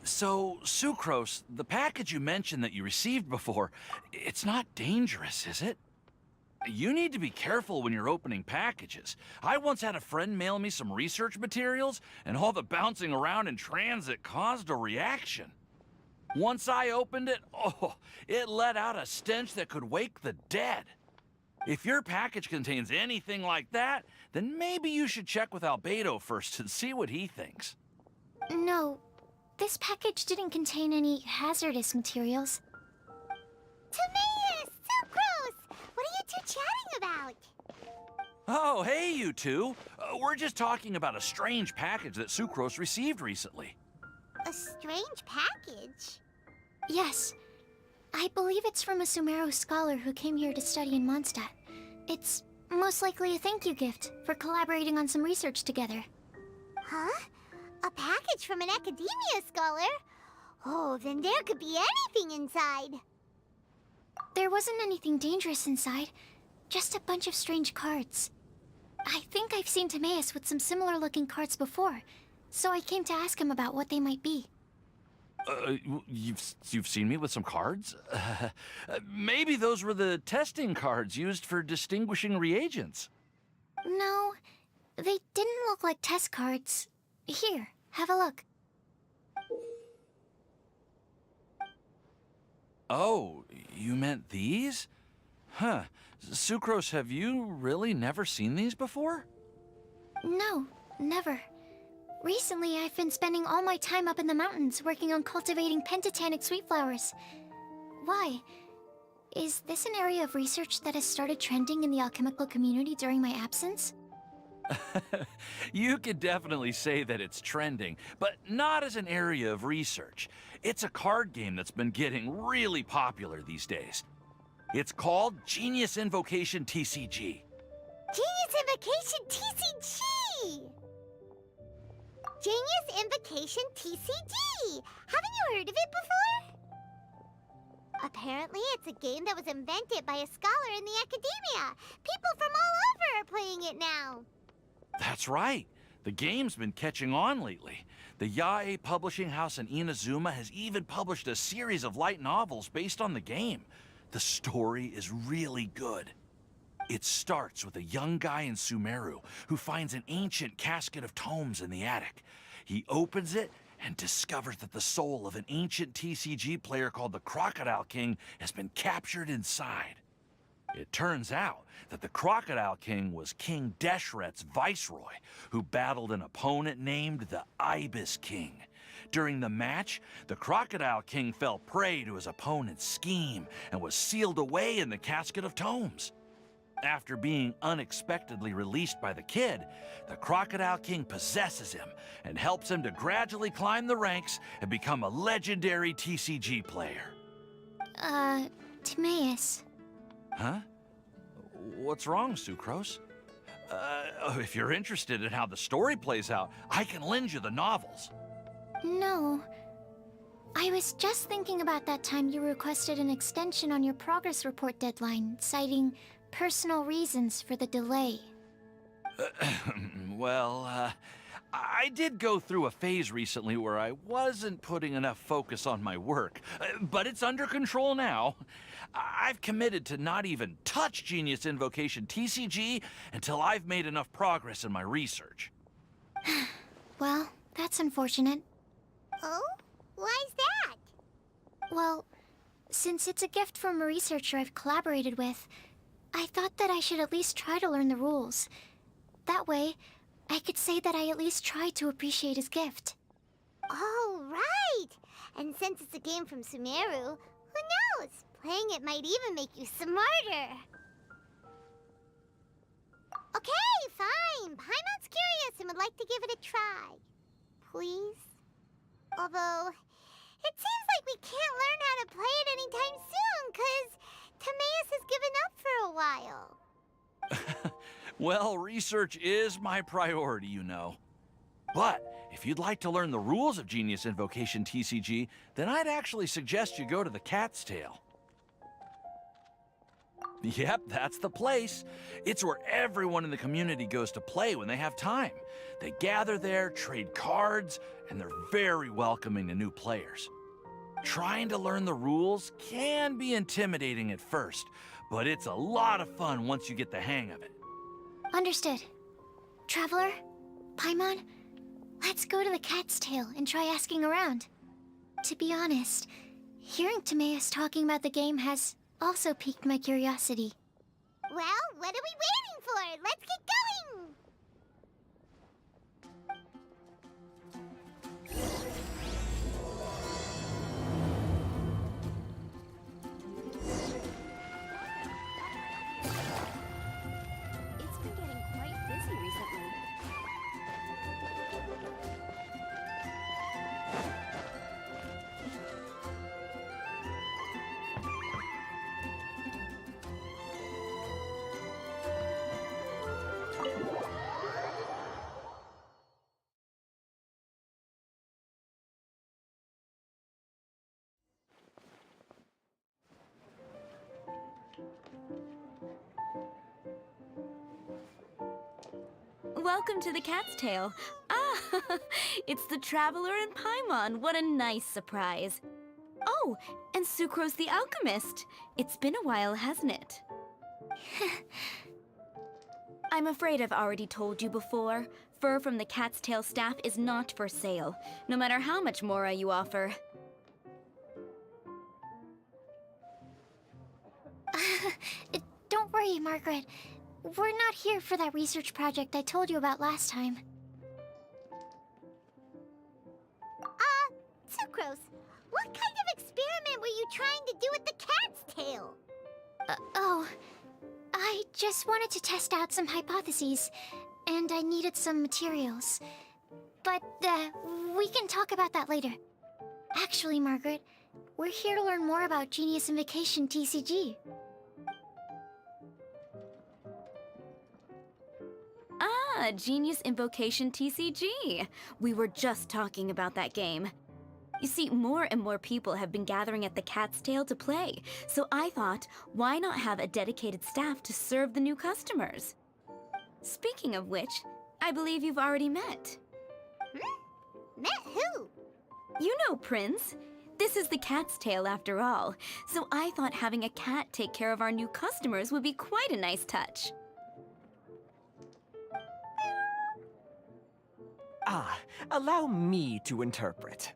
So, Sucrose, the package you mentioned that you received before, it's not dangerous, is it? You need to be careful when you're opening packages. I once had a friend mail me some research materials, and all the bouncing around in transit caused a reaction. Once I opened it, oh, it let out a stench that could wake the dead. If your package contains anything like that, then maybe you should check with Albedo first and see what he thinks. No, this package didn't contain any hazardous materials. Timaeus! Sucrose! What are you two chatting about? Oh, hey, you two. We're just talking about a strange package that Sucrose received recently. A strange package? Yes. I believe it's from a Sumeru scholar who came here to study in Mondstadt. It's most likely a thank you gift for collaborating on some research together. Huh? A package from an academia scholar? Oh, then there could be anything inside. There wasn't anything dangerous inside, just a bunch of strange cards. I think I've seen Timaeus with some similar looking cards before, so I came to ask him about what they might be. You've seen me with some cards? Maybe those were the testing cards used for distinguishing reagents. No, they didn't look like test cards. Here, have a look. Oh, you meant these? Huh. Sucrose, have you really never seen these before? No, never. Recently, I've been spending all my time up in the mountains working on cultivating pentatonic sweet flowers. Why? Is this an area of research that has started trending in the alchemical community during my absence? You could definitely say that it's trending, but not as an area of research. It's a card game that's been getting really popular these days. It's called Genius Invocation TCG. Genius Invocation TCG! Genius Invocation TCG! Haven't you heard of it before? Apparently, it's a game that was invented by a scholar in the academia. People from all over are playing it now. That's right. The game's been catching on lately. The Yae publishing house in Inazuma has even published a series of light novels based on the game. The story is really good. It starts with a young guy in Sumeru who finds an ancient casket of tomes in the attic. He opens it and discovers that the soul of an ancient TCG player called the Crocodile King has been captured inside. It turns out that the Crocodile King was King Deshret's viceroy, who battled an opponent named the Ibis King. During the match, the Crocodile King fell prey to his opponent's scheme and was sealed away in the casket of tomes. After being unexpectedly released by the kid, the Crocodile King possesses him and helps him to gradually climb the ranks and become a legendary TCG player. Timaeus. Huh? What's wrong, Sucrose? If you're interested in how the story plays out, I can lend you the novels. No. I was just thinking about that time you requested an extension on your progress report deadline, citing personal reasons for the delay. Well, I did go through a phase recently where I wasn't putting enough focus on my work, but it's under control now. I've committed to not even touch Genius Invocation TCG until I've made enough progress in my research. Well, that's unfortunate. Oh? Why's that? Well, since it's a gift from a researcher I've collaborated with, I thought that I should at least try to learn the rules. That way, I could say that I at least tried to appreciate his gift. Oh, right! And since it's a game from Sumeru, who knows? Playing it might even make you smarter. Okay, fine. Paimon's curious and would like to give it a try. Please? Although, it seems like we can't learn how to play it anytime soon, 'cause Timaeus has given up for a while. Well, research is my priority, you know. But if you'd like to learn the rules of Genius Invocation TCG, then I'd actually suggest you go to the Cat's Tail. Yep, that's the place. It's where everyone in the community goes to play when they have time. They gather there, trade cards, and they're very welcoming to new players. Trying to learn the rules can be intimidating at first, but it's a lot of fun once you get the hang of it. Understood. Traveler, Paimon, let's go to the Cat's Tail and try asking around. To be honest, hearing Timaeus talking about the game has also piqued my curiosity. Well, what are we waiting for? Let's get going! It's been getting quite busy recently. Welcome to the Cat's Tail. Ah, it's the Traveler and Paimon. What a nice surprise. Oh, and Sucrose the Alchemist. It's been a while, hasn't it? I'm afraid I've already told you before. Fur from the Cat's Tail staff is not for sale, no matter how much Mora you offer. Don't worry, Margaret. We're not here for that research project I told you about last time. Sucrose, what kind of experiment were you trying to do with the cat's tail? Oh, I just wanted to test out some hypotheses, and I needed some materials. But, we can talk about that later. Actually, Margaret, we're here to learn more about Genius Invocation TCG. Ah, Genius Invocation TCG. We were just talking about that game. You see, more and more people have been gathering at the Cat's Tail to play, so I thought, why not have a dedicated staff to serve the new customers? Speaking of which, I believe you've already met. Met who? You know Prince. This is the Cat's Tail after all, so I thought having a cat take care of our new customers would be quite a nice touch. Allow me to interpret.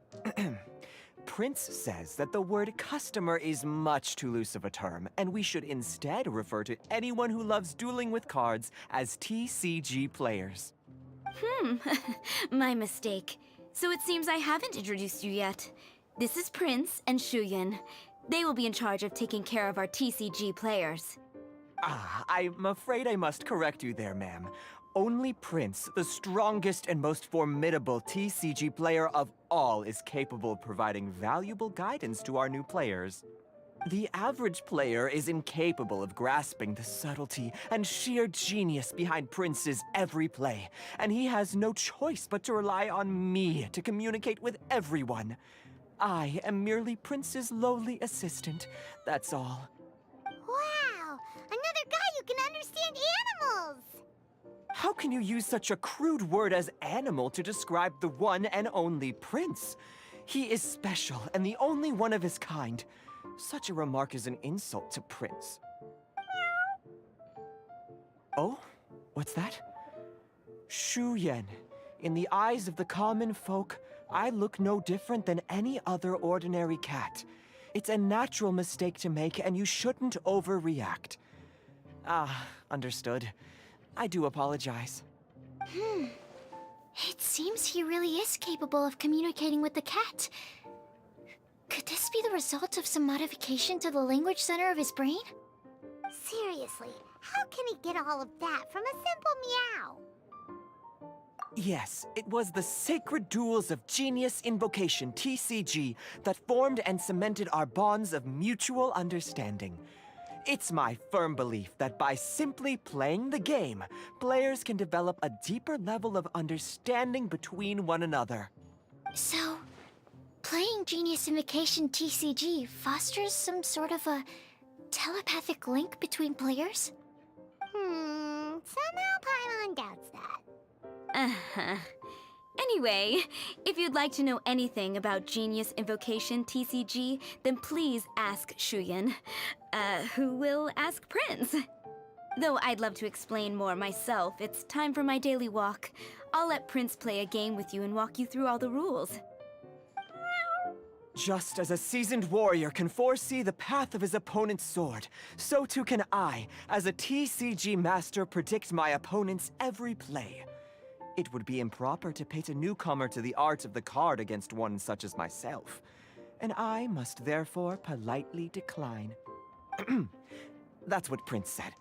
Prince says that the word customer is much too loose of a term, and we should instead refer to anyone who loves dueling with cards as TCG players. My mistake. So it seems I haven't introduced you yet. This is Prince and Shuyan. They will be in charge of taking care of our TCG players. I'm afraid I must correct you there, ma'am. Only Prince, the strongest and most formidable TCG player of all, is capable of providing valuable guidance to our new players. The average player is incapable of grasping the subtlety and sheer genius behind Prince's every play, and he has no choice but to rely on me to communicate with everyone. I am merely Prince's lowly assistant, that's all. Wow! Another guy who can understand animals! How can you use such a crude word as animal to describe the one and only Prince? He is special and the only one of his kind. Such a remark is an insult to Prince. Oh? What's that? Shuyan. In the eyes of the common folk, I look no different than any other ordinary cat. It's a natural mistake to make, and you shouldn't overreact. Understood. I do apologize. It seems he really is capable of communicating with the cat. Could this be the result of some modification to the language center of his brain? Seriously, how can he get all of that from a simple meow? Yes, it was the sacred duels of Genius Invocation, TCG, that formed and cemented our bonds of mutual understanding. It's my firm belief that by simply playing the game, players can develop a deeper level of understanding between one another. So, playing Genius Invocation TCG fosters some sort of a telepathic link between players? Somehow Paimon doubts that. Uh-huh. Anyway, if you'd like to know anything about Genius Invocation TCG, then please ask Shuyan, who will ask Prince. Though I'd love to explain more myself, it's time for my daily walk. I'll let Prince play a game with you and walk you through all the rules. Just as a seasoned warrior can foresee the path of his opponent's sword, so too can I, as a TCG master, predict my opponent's every play. It would be improper to pit a newcomer to the art of the card against one such as myself, and I must therefore politely decline. That's what Prince said.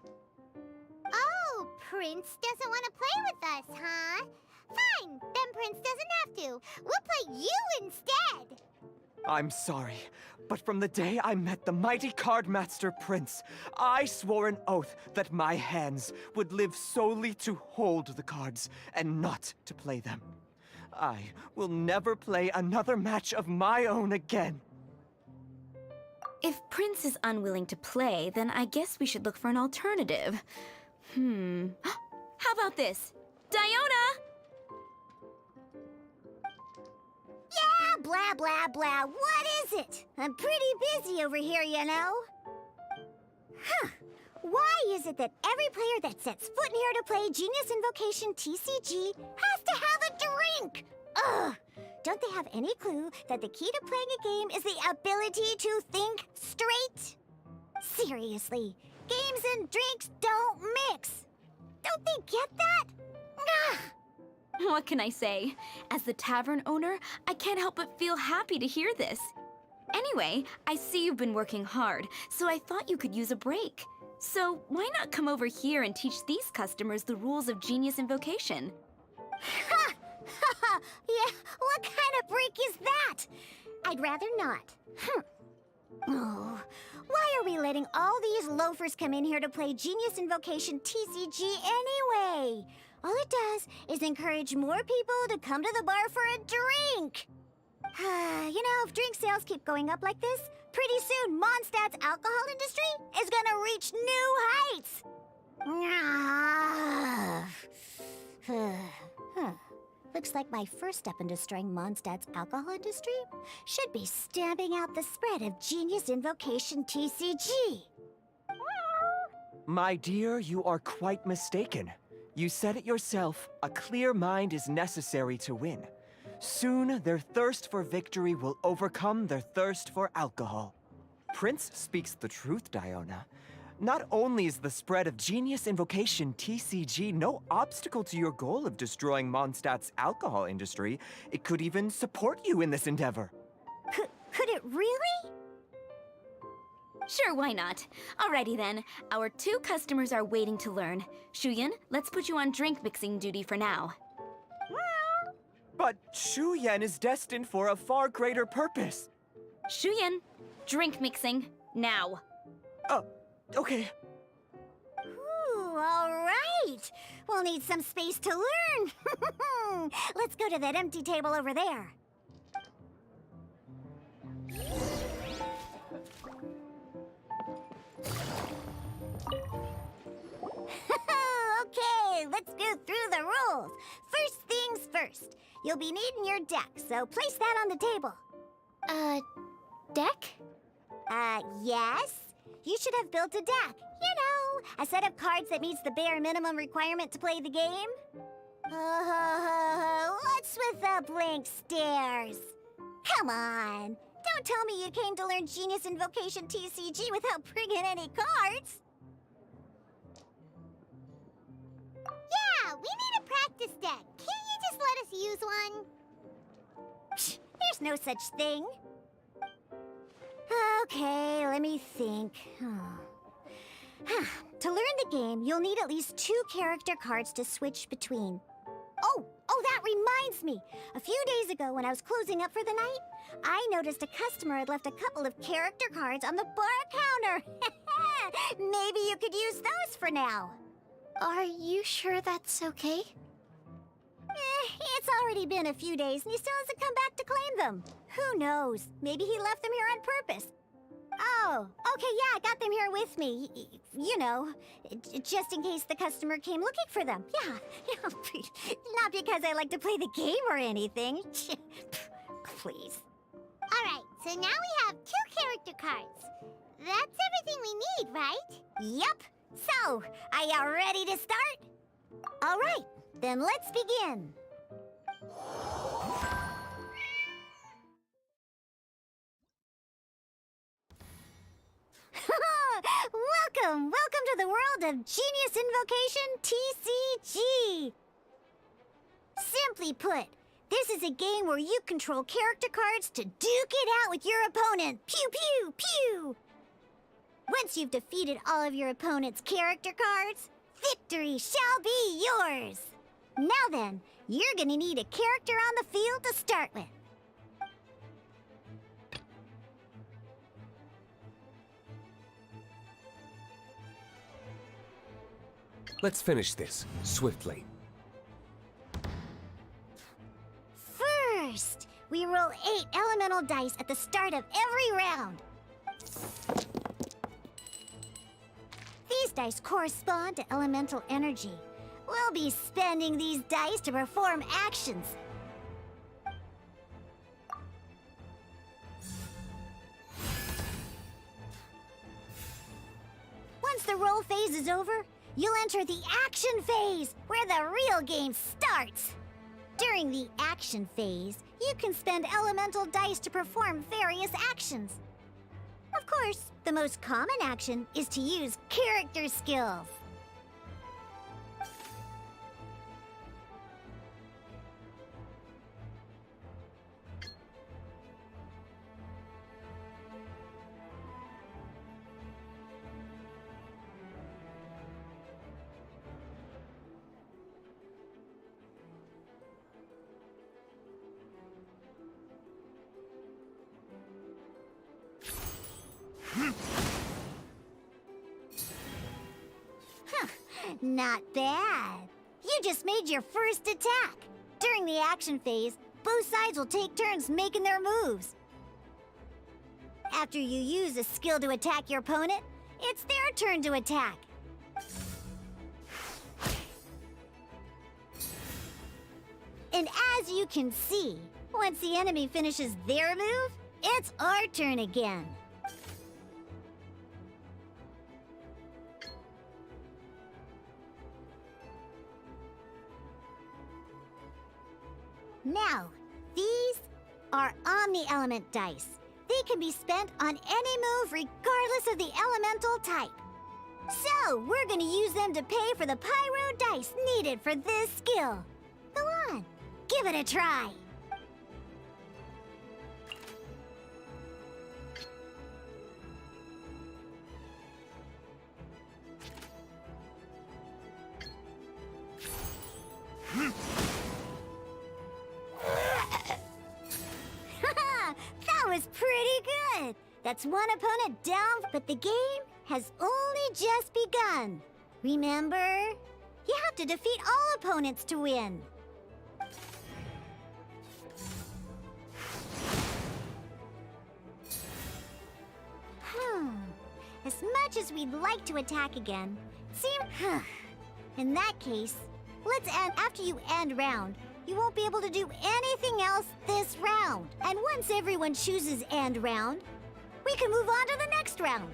Oh, Prince doesn't want to play with us, huh? Fine, then Prince doesn't have to. We'll play you instead. I'm sorry, but from the day I met the mighty card master Prince, I swore an oath that my hands would live solely to hold the cards and not to play them. I will never play another match of my own again. If Prince is unwilling to play, then I guess we should look for an alternative. How about this? Diona! Yeah, blah, blah, blah. What is it? I'm pretty busy over here, you know. Huh. Why is it that every player that sets foot in here to play Genius Invocation TCG has to have a drink? Ugh! Don't they have any clue that the key to playing a game is the ability to think straight? Seriously, games and drinks don't mix. Don't they get that? Ugh! What can I say? As the tavern owner, I can't help but feel happy to hear this. Anyway, I see you've been working hard, so I thought you could use a break. So why not come over here and teach these customers the rules of Genius Invocation? Ha! Ha! Yeah, what kind of break is that? I'd rather not. Oh, why are we letting all these loafers come in here to play Genius Invocation TCG anyway? All it does is encourage more people to come to the bar for a drink. You know, if drink sales keep going up like this, pretty soon Mondstadt's alcohol industry is gonna reach new heights. Looks like my first step in destroying Mondstadt's alcohol industry should be stamping out the spread of Genius Invocation TCG. My dear, you are quite mistaken. You said it yourself, a clear mind is necessary to win. Soon, their thirst for victory will overcome their thirst for alcohol. Prince speaks the truth, Diona. Not only is the spread of Genius Invocation TCG no obstacle to your goal of destroying Mondstadt's alcohol industry, it could even support you in this endeavor. Could it really? Sure, why not? Alrighty then, our two customers are waiting to learn. Shuyan, let's put you on drink mixing duty for now. But Shuyan is destined for a far greater purpose. Shuyan, drink mixing, now. Okay. Ooh, all right. We'll need some space to learn. Let's go to that empty table over there. Okay, let's go through the rules. First things first. You'll be needing your deck, so place that on the table. Deck? Yes. You should have built a deck. You know, a set of cards that meets the bare minimum requirement to play the game. What's with the blank stares? Come on. Don't tell me you came to learn Genius Invocation TCG without bringing any cards. Yeah, we need a practice deck. Can't you just let us use one? Psh, there's no such thing. Okay, let me think. To learn the game, you'll need at least 2 character cards to switch between. Oh, that reminds me. A few days ago, when I was closing up for the night, I noticed a customer had left a couple of character cards on the bar counter. Maybe you could use those for now. Are you sure that's okay? It's already been a few days and he still hasn't come back to claim them. Who knows? Maybe he left them here on purpose. Oh, okay, yeah, I got them here with me. You know, just in case the customer came looking for them. Yeah, not because I like to play the game or anything. Please. Alright, so now we have 2 character cards. That's everything we need, right? Yep. So, are you ready to start? All right, then let's begin. Welcome to the world of Genius Invocation TCG. Simply put, this is a game where you control character cards to duke it out with your opponent. Pew, pew, pew. Once you've defeated all of your opponent's character cards, victory shall be yours. Now then, you're gonna need a character on the field to start with. Let's finish this, swiftly. First, we roll 8 elemental dice at the start of every round. These dice correspond to elemental energy. We'll be spending these dice to perform actions. Once the roll phase is over, you'll enter the action phase, where the real game starts. During the action phase, you can spend elemental dice to perform various actions. Of course, the most common action is to use character skills. Not bad. You just made your first attack. During the action phase, both sides will take turns making their moves. After you use a skill to attack your opponent, it's their turn to attack. And as you can see, once the enemy finishes their move, it's our turn again. Now, these are Omni-Element dice. They can be spent on any move regardless of the elemental type. So, we're gonna use them to pay for the pyro dice needed for this skill. Go on, give it a try. That was pretty good. That's one opponent down, but the game has only just begun. Remember? You have to defeat all opponents to win. As much as we'd like to attack again, in that case, let's end after you end round. You won't be able to do anything else this round. And once everyone chooses end round, we can move on to the next round.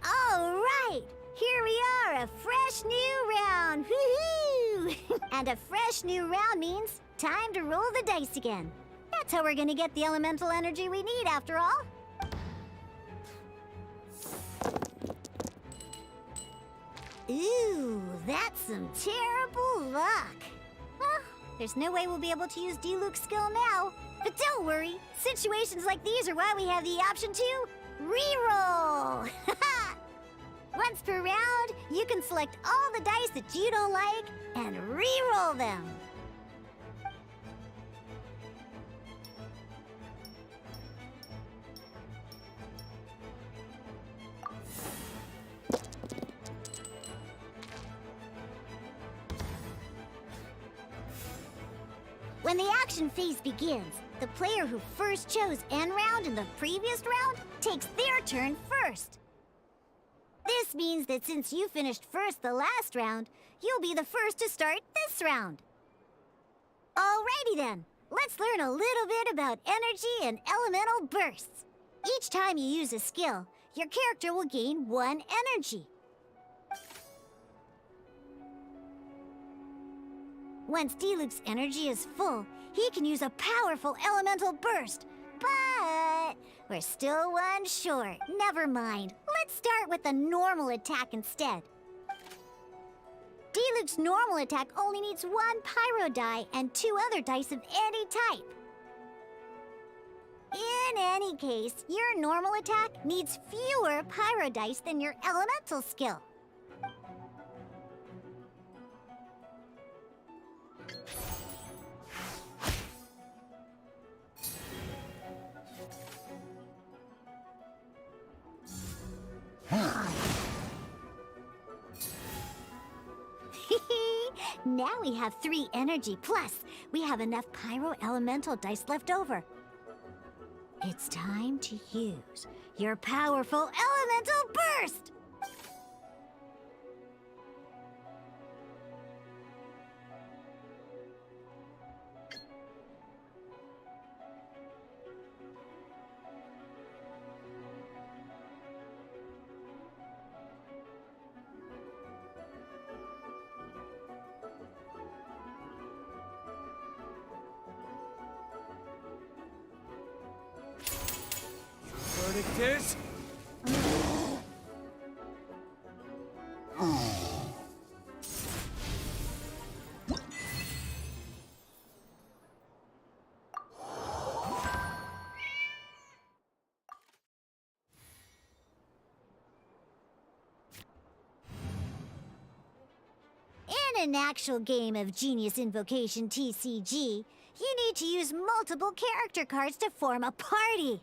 All right, here we are, a fresh new round. Woohoo! And a fresh new round means time to roll the dice again. That's how we're gonna get the elemental energy we need, after all. Ooh, that's some terrible luck. Well, there's no way we'll be able to use D-Luke's skill now. But don't worry, situations like these are why we have the option to reroll. Once per round, you can select all the dice that you don't like and re-roll them. When the action phase begins, the player who first chose end round in the previous round takes their turn first. This means that since you finished first the last round, you'll be the first to start this round. Alrighty then, let's learn a little bit about energy and elemental bursts. Each time you use a skill, your character will gain 1 energy. Once Diluc's energy is full, he can use a powerful elemental burst. But we're still 1 short. Never mind. Let's start with the normal attack instead. Diluc's normal attack only needs 1 pyro die and 2 other dice of any type. In any case, your normal attack needs fewer pyro dice than your elemental skill. Now we have 3 energy, plus we have enough pyro elemental dice left over. It's time to use your powerful elemental burst! Verdict is... In an actual game of Genius Invocation TCG, you need to use multiple character cards to form a party.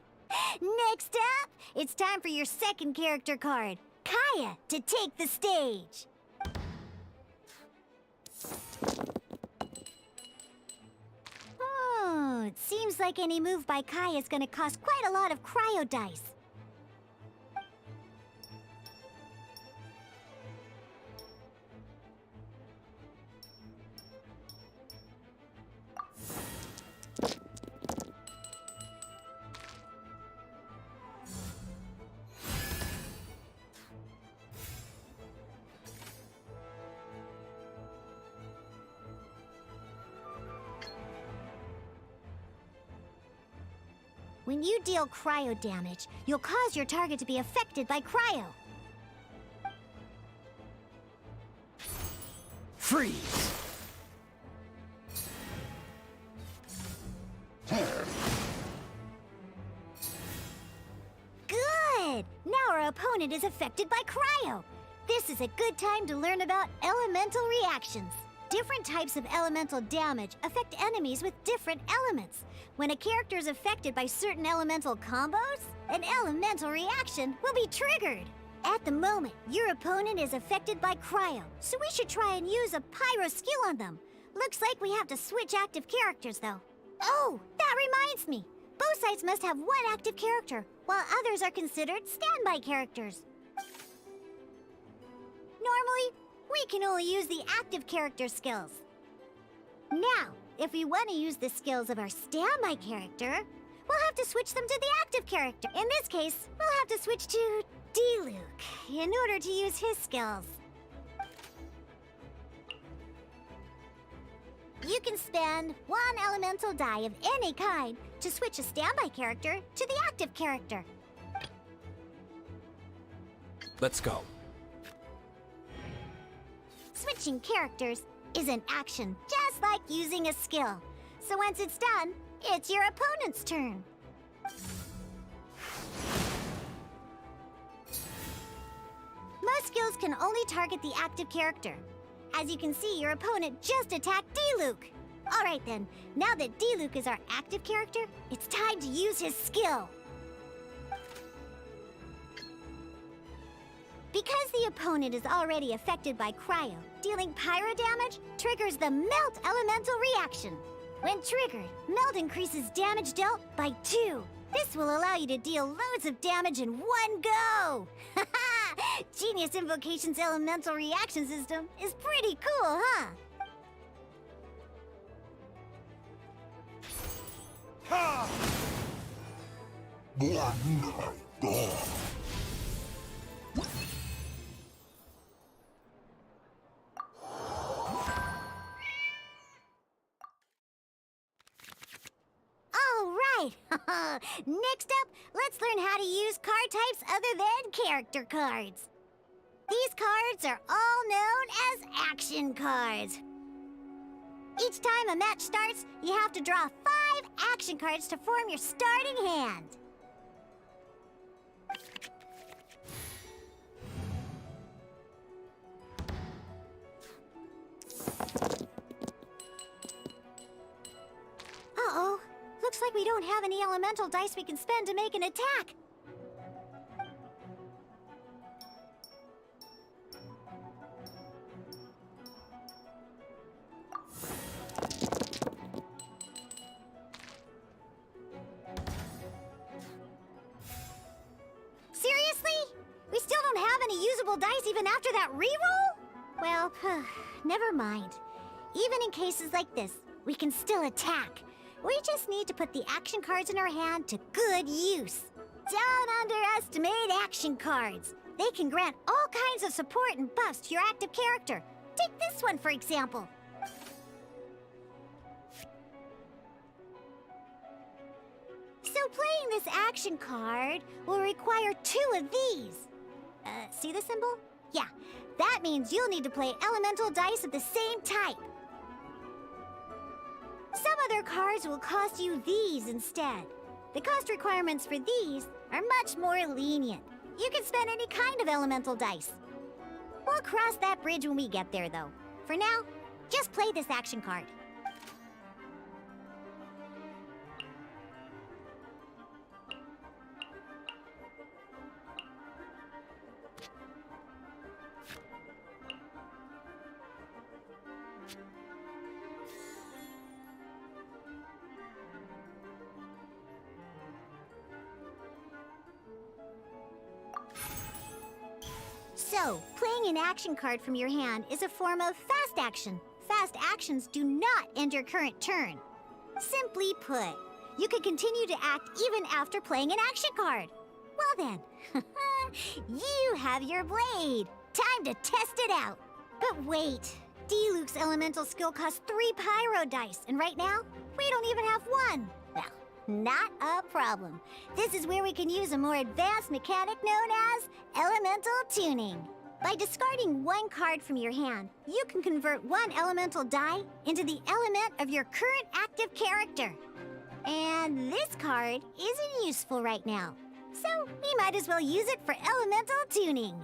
Next up, it's time for your second character card, Kaya, to take the stage. Oh, it seems like any move by Kaya is going to cost quite a lot of cryo dice. When you deal cryo damage, you'll cause your target to be affected by cryo. Freeze! Good! Now our opponent is affected by cryo. This is a good time to learn about elemental reactions. Different types of elemental damage affect enemies with different elements. When a character is affected by certain elemental combos, an elemental reaction will be triggered. At the moment, your opponent is affected by cryo, so we should try and use a pyro skill on them. Looks like we have to switch active characters, though. Oh, that reminds me. Both sides must have 1 active character, while others are considered standby characters. Normally, we can only use the active character skills. Now, if we want to use the skills of our standby character, we'll have to switch them to the active character. In this case, we'll have to switch to Diluc in order to use his skills. You can spend 1 elemental die of any kind to switch a standby character to the active character. Let's go. Switching characters is an action, just like using a skill. So once it's done, it's your opponent's turn. Most skills skills can only target the active character. As you can see, your opponent just attacked D-Luke. All right then, now that D-Luke is our active character, it's time to use his skill. Because the opponent is already affected by cryo, dealing pyro damage triggers the Melt Elemental reaction. When triggered, Melt increases damage dealt by 2. This will allow you to deal loads of damage in one go! Haha! Genius Invocation's elemental reaction system is pretty cool, huh? All right! Next up, let's learn how to use card types other than character cards. These cards are all known as action cards. Each time a match starts, you have to draw 5 action cards to form your starting hand. Uh-oh. Looks like we don't have any elemental dice we can spend to make an attack. Seriously? We still don't have any usable dice even after that reroll? Well, never mind. Even in cases like this, we can still attack. We just need to put the action cards in our hand to good use. Don't underestimate action cards. They can grant all kinds of support and buffs to your active character. Take this one, for example. So playing this action card will require 2 of these. See the symbol? Yeah, that means you'll need to play elemental dice of the same type. Some other cards will cost you these instead. The cost requirements for these are much more lenient. You can spend any kind of elemental dice. We'll cross that bridge when we get there, though. For now, just play this action card. So, playing an action card from your hand is a form of fast action. Fast actions do not end your current turn. Simply put, you can continue to act even after playing an action card. Well then, you have your blade. Time to test it out. But wait, D-Luke's elemental skill costs 3 pyro dice, and right now, we don't even have 1. Well, not a problem. This is where we can use a more advanced mechanic known as elemental tuning. By discarding 1 card from your hand, you can convert 1 elemental die into the element of your current active character. And this card isn't useful right now, so we might as well use it for elemental tuning.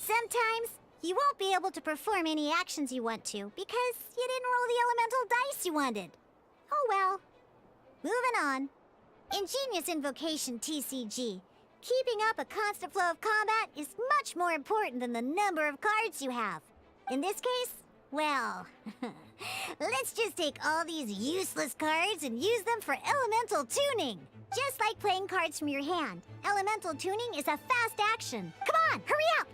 Sometimes, you won't be able to perform any actions you want to because you didn't roll the elemental dice you wanted. Oh well. Moving on. In Genius Invocation TCG, keeping up a constant flow of combat is much more important than the number of cards you have. In this case, well, let's just take all these useless cards and use them for elemental tuning. Just like playing cards from your hand, elemental tuning is a fast action. Come on, hurry up!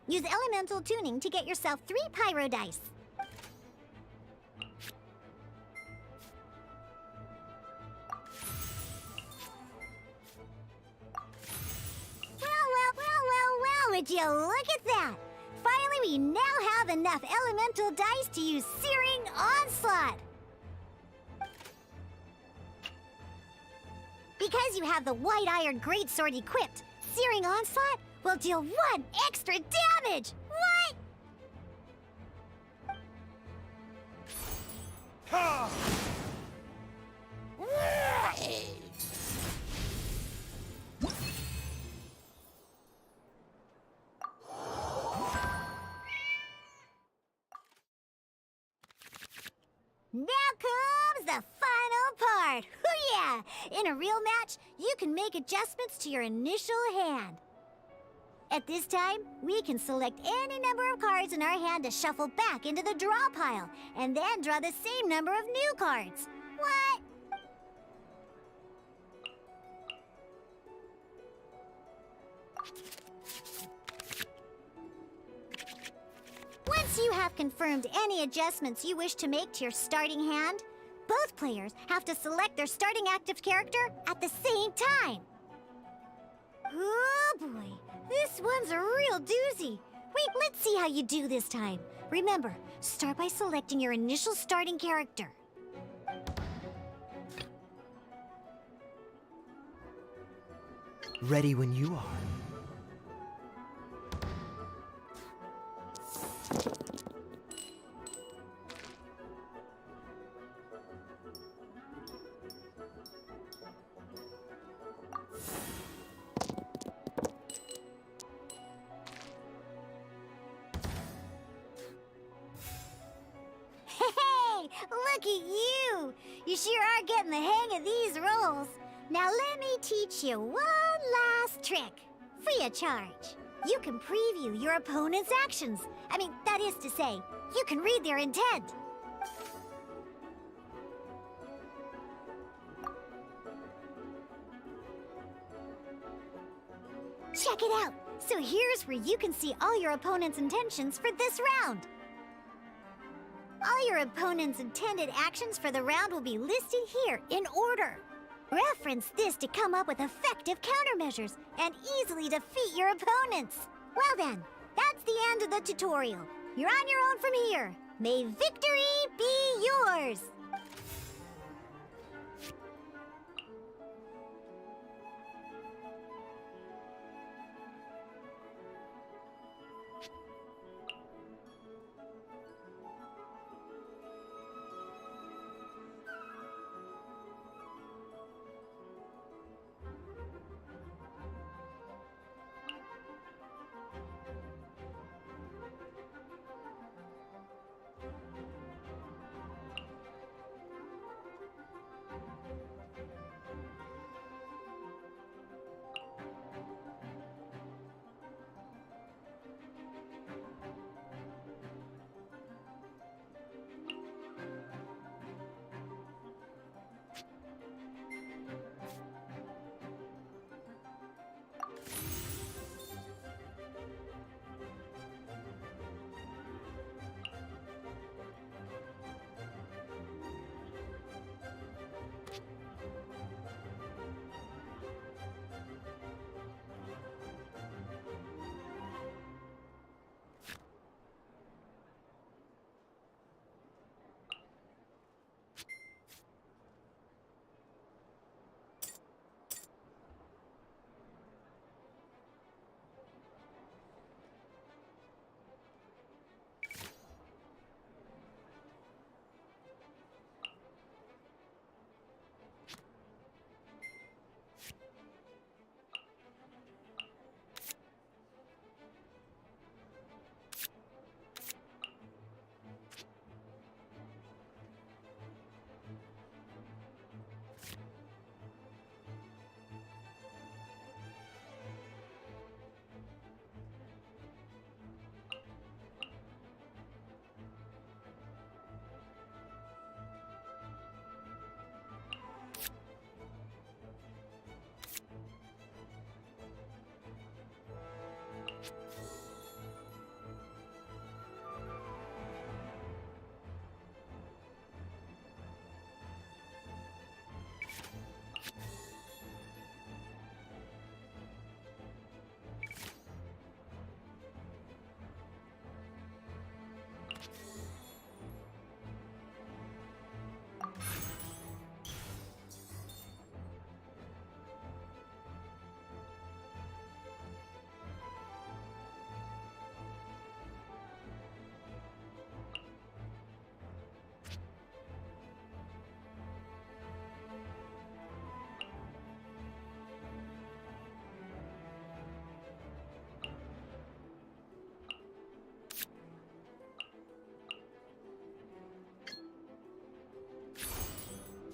Use elemental tuning to get yourself 3 pyro dice. Well, Would you look at that? Finally, we now have enough elemental dice to use Searing Onslaught. Because you have the White Iron Greatsword equipped, Searing Onslaught will deal 1 extra damage! What? Now comes the final part! Hoo-yeah! In a real match, you can make adjustments to your initial hand. At this time, we can select any number of cards in our hand to shuffle back into the draw pile, and then draw the same number of new cards. What? Once you have confirmed any adjustments you wish to make to your starting hand, both players have to select their starting active character at the same time. Oh boy, this one's a real doozy. Wait, let's see how you do this time. Remember, start by selecting your initial starting character. Ready when you are. Hey, look at you! You sure are getting the hang of these rolls. Now let me teach you one last trick, free of charge. You can preview your opponent's actions. I mean, that is to say, you can read their intent. Check it out! So here's where you can see all your opponent's intentions for this round. All your opponent's intended actions for the round will be listed here in order. Reference this to come up with effective countermeasures and easily defeat your opponents. Well then, that's the end of the tutorial. You're on your own from here. May victory be yours!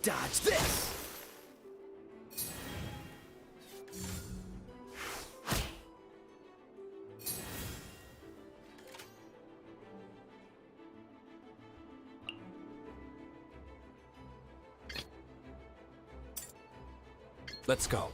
Dodge this! Let's go.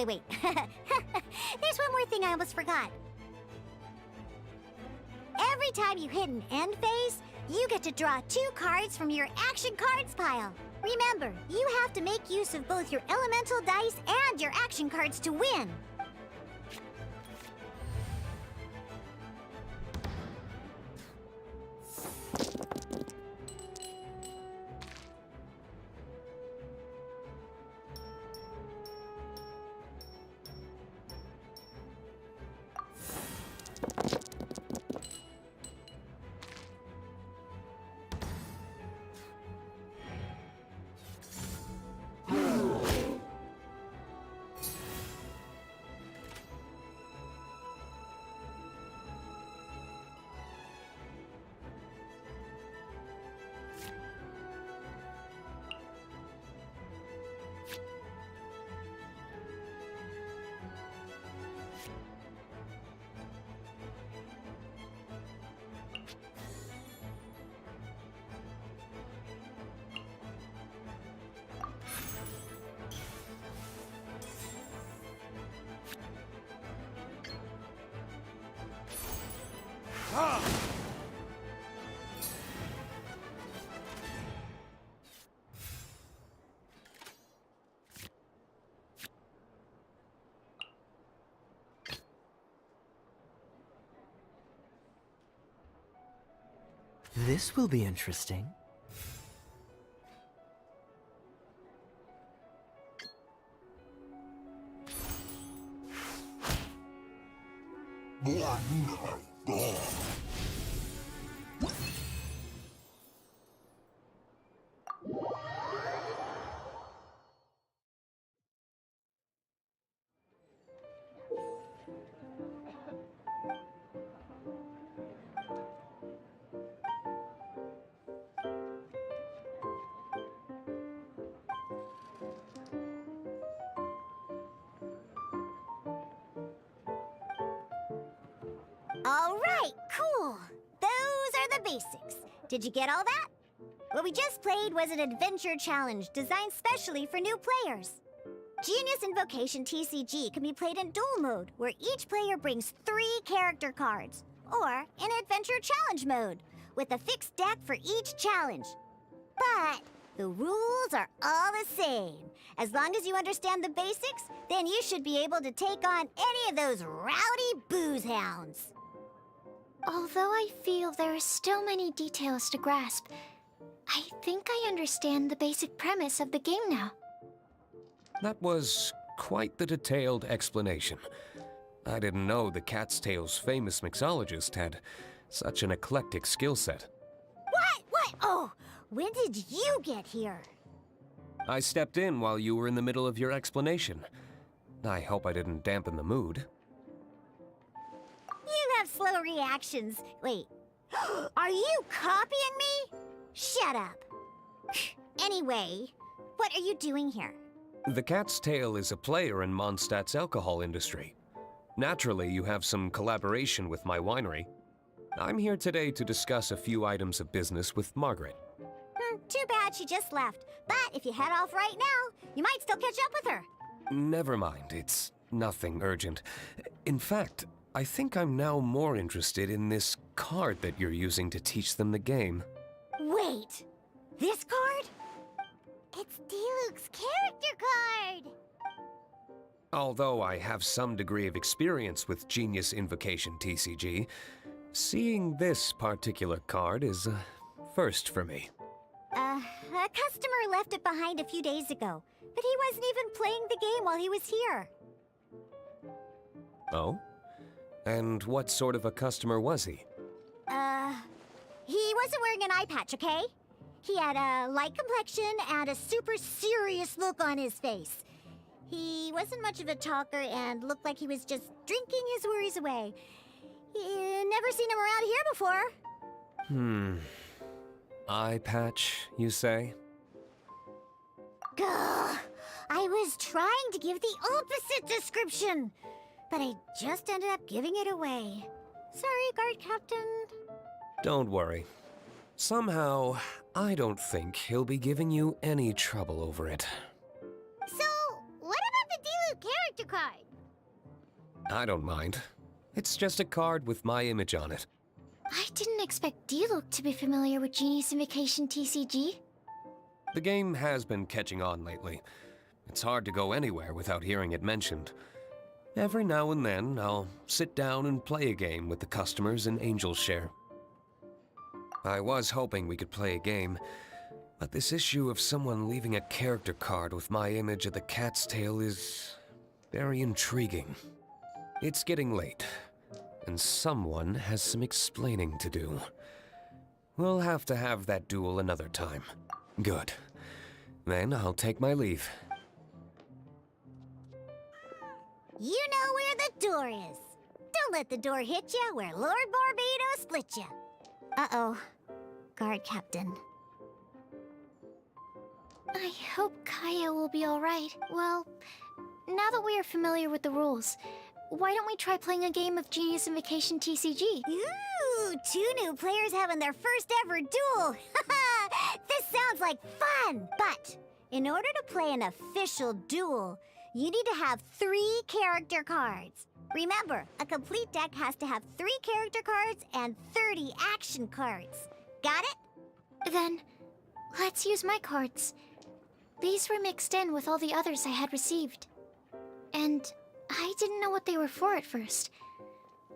Wait. There's one more thing I almost forgot. Every time you hit an end phase, you get to draw 2 cards from your action cards pile. Remember, you have to make use of both your elemental dice and your action cards to win. This will be interesting. All right, cool. Those are the basics. Did you get all that? What we just played was an adventure challenge designed specially for new players. Genius Invocation TCG can be played in duel mode, where each player brings 3 character cards, or in adventure challenge mode, with a fixed deck for each challenge. But the rules are all the same. As long as you understand the basics, then you should be able to take on any of those rowdy booze hounds. Although I feel there are still many details to grasp, I think I understand the basic premise of the game now. That was quite the detailed explanation. I didn't know the Cat's Tail's famous mixologist had such an eclectic skill set. What? Oh, when did you get here? I stepped in while you were in the middle of your explanation. I hope I didn't dampen the mood. You have slow reactions. Wait, are you copying me? Shut up. Anyway, what are you doing here? The Cat's Tail is a player in Mondstadt's alcohol industry. Naturally, you have some collaboration with my winery. I'm here today to discuss a few items of business with Margaret. Too bad she just left. But if you head off right now, you might still catch up with her. Never mind, it's nothing urgent. In fact, I think I'm now more interested in this card that you're using to teach them the game. Wait, this card? It's Diluc's character card! Although I have some degree of experience with Genius Invocation TCG, seeing this particular card is a first for me. A customer left it behind a few days ago, but he wasn't even playing the game while he was here. Oh? And what sort of a customer was he? He wasn't wearing an eye patch, okay? He had a light complexion and a super serious look on his face. He wasn't much of a talker and looked like he was just drinking his worries away. Never seen him around here before. Eye patch, you say? Gah! I was trying to give the opposite description, but I just ended up giving it away. Sorry, guard captain. Don't worry. Somehow, I don't think he'll be giving you any trouble over it. So, what about the Diluc character card? I don't mind. It's just a card with my image on it. I didn't expect Diluc to be familiar with Genius Invocation TCG. The game has been catching on lately. It's hard to go anywhere without hearing it mentioned. Every now and then, I'll sit down and play a game with the customers in Angel's Share. I was hoping we could play a game, but this issue of someone leaving a character card with my image of the Cat's Tail is very intriguing. It's getting late, and someone has some explaining to do. We'll have to have that duel another time. Good. Then I'll take my leave. You know where the door is. Don't let the door hit you where Lord Barbados split you. Uh-oh. Guard captain. I hope Kaya will be alright. Well, now that we are familiar with the rules, why don't we try playing a game of Genius Invocation TCG? Ooh, 2 new players having their first ever duel. This sounds like fun! But in order to play an official duel, you need to have 3 character cards. Remember, a complete deck has to have 3 character cards and 30 action cards. Got it? Then, let's use my cards. These were mixed in with all the others I had received. And I didn't know what they were for at first.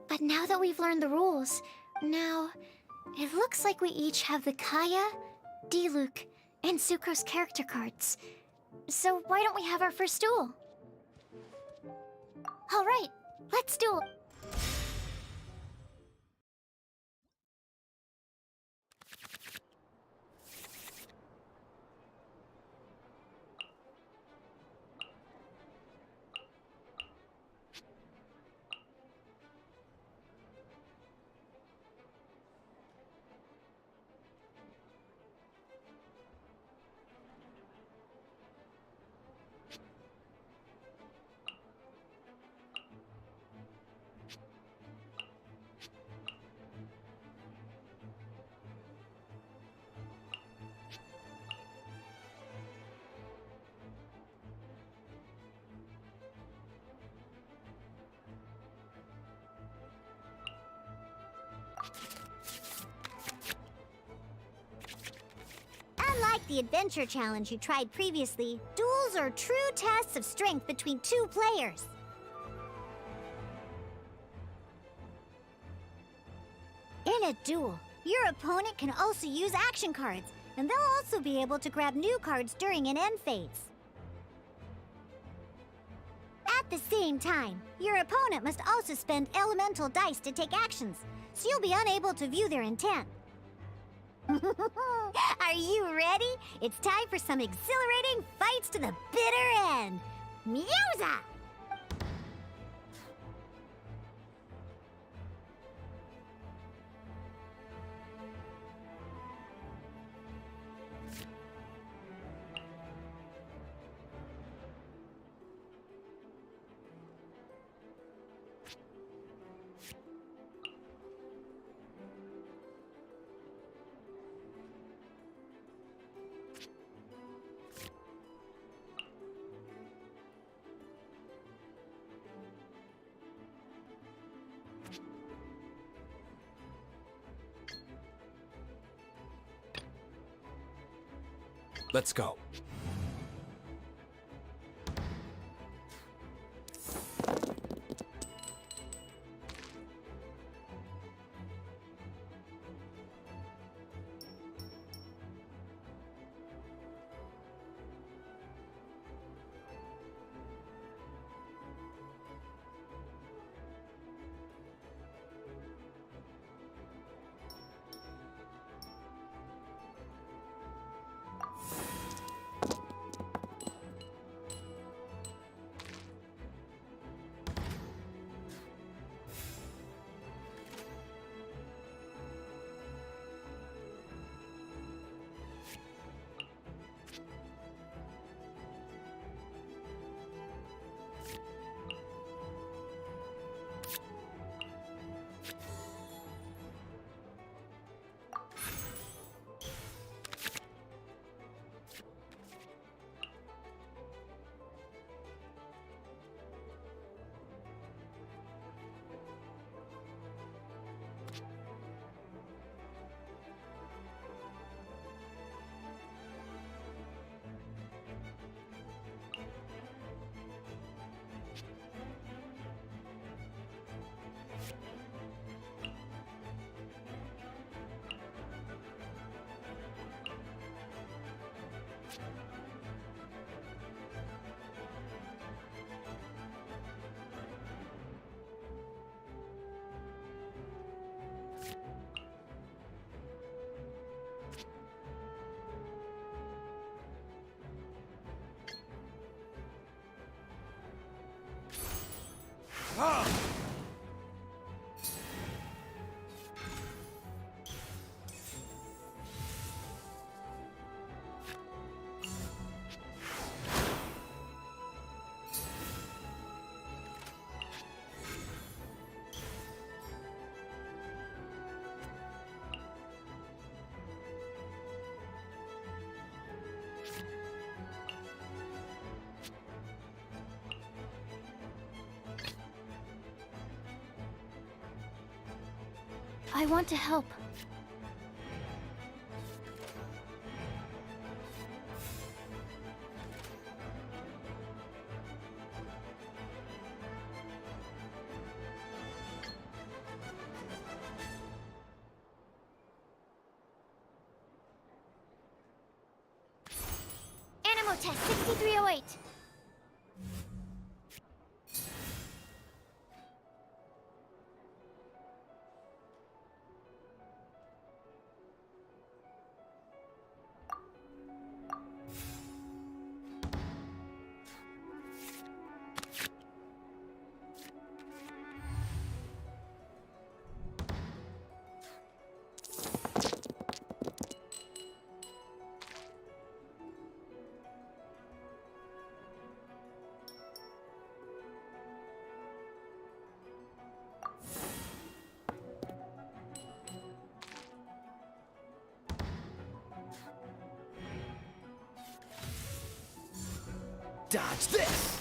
But now that we've learned the rules, now it looks like we each have the Kaya, Diluc, and Sucrose character cards. So why don't we have our first duel? Alright, let's duel. Unlike the adventure challenge you tried previously, duels are true tests of strength between 2 players. In a duel, your opponent can also use action cards, and they'll also be able to grab new cards during an end phase. At the same time, your opponent must also spend elemental dice to take actions, so you'll be unable to view their intent. Are you ready? It's time for some exhilarating fights to the bitter end. Musa! Let's go. I want to help. Animo test 6308. Dodge this!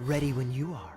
Ready when you are.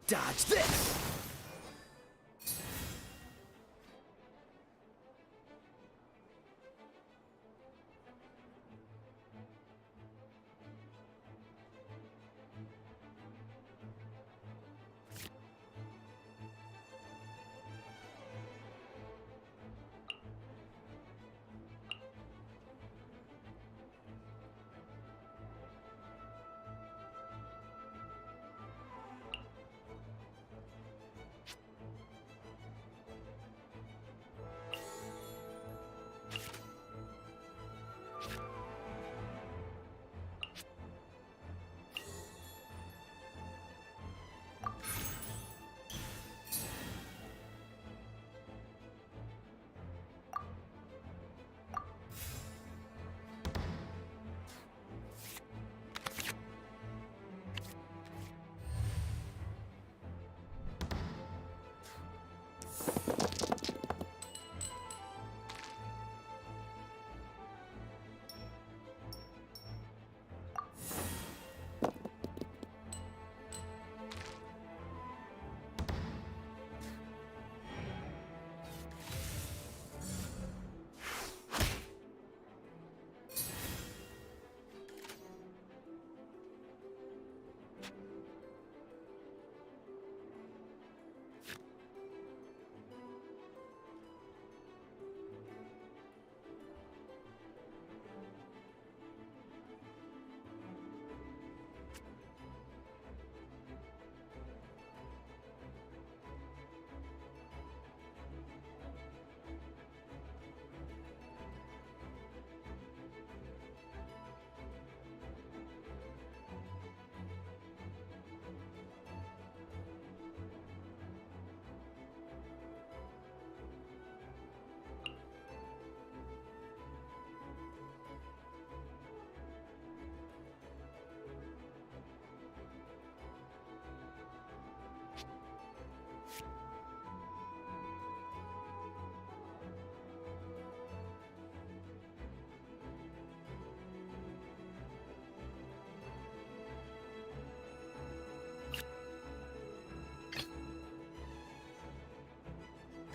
Dodge this!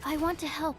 I want to help.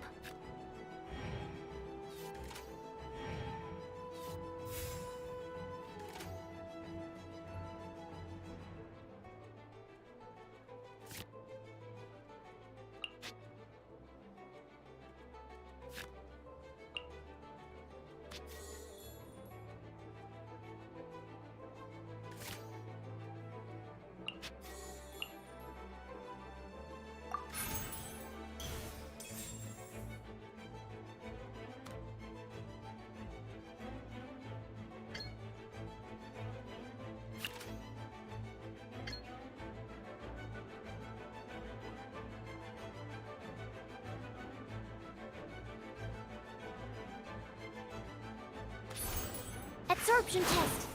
Absorption test.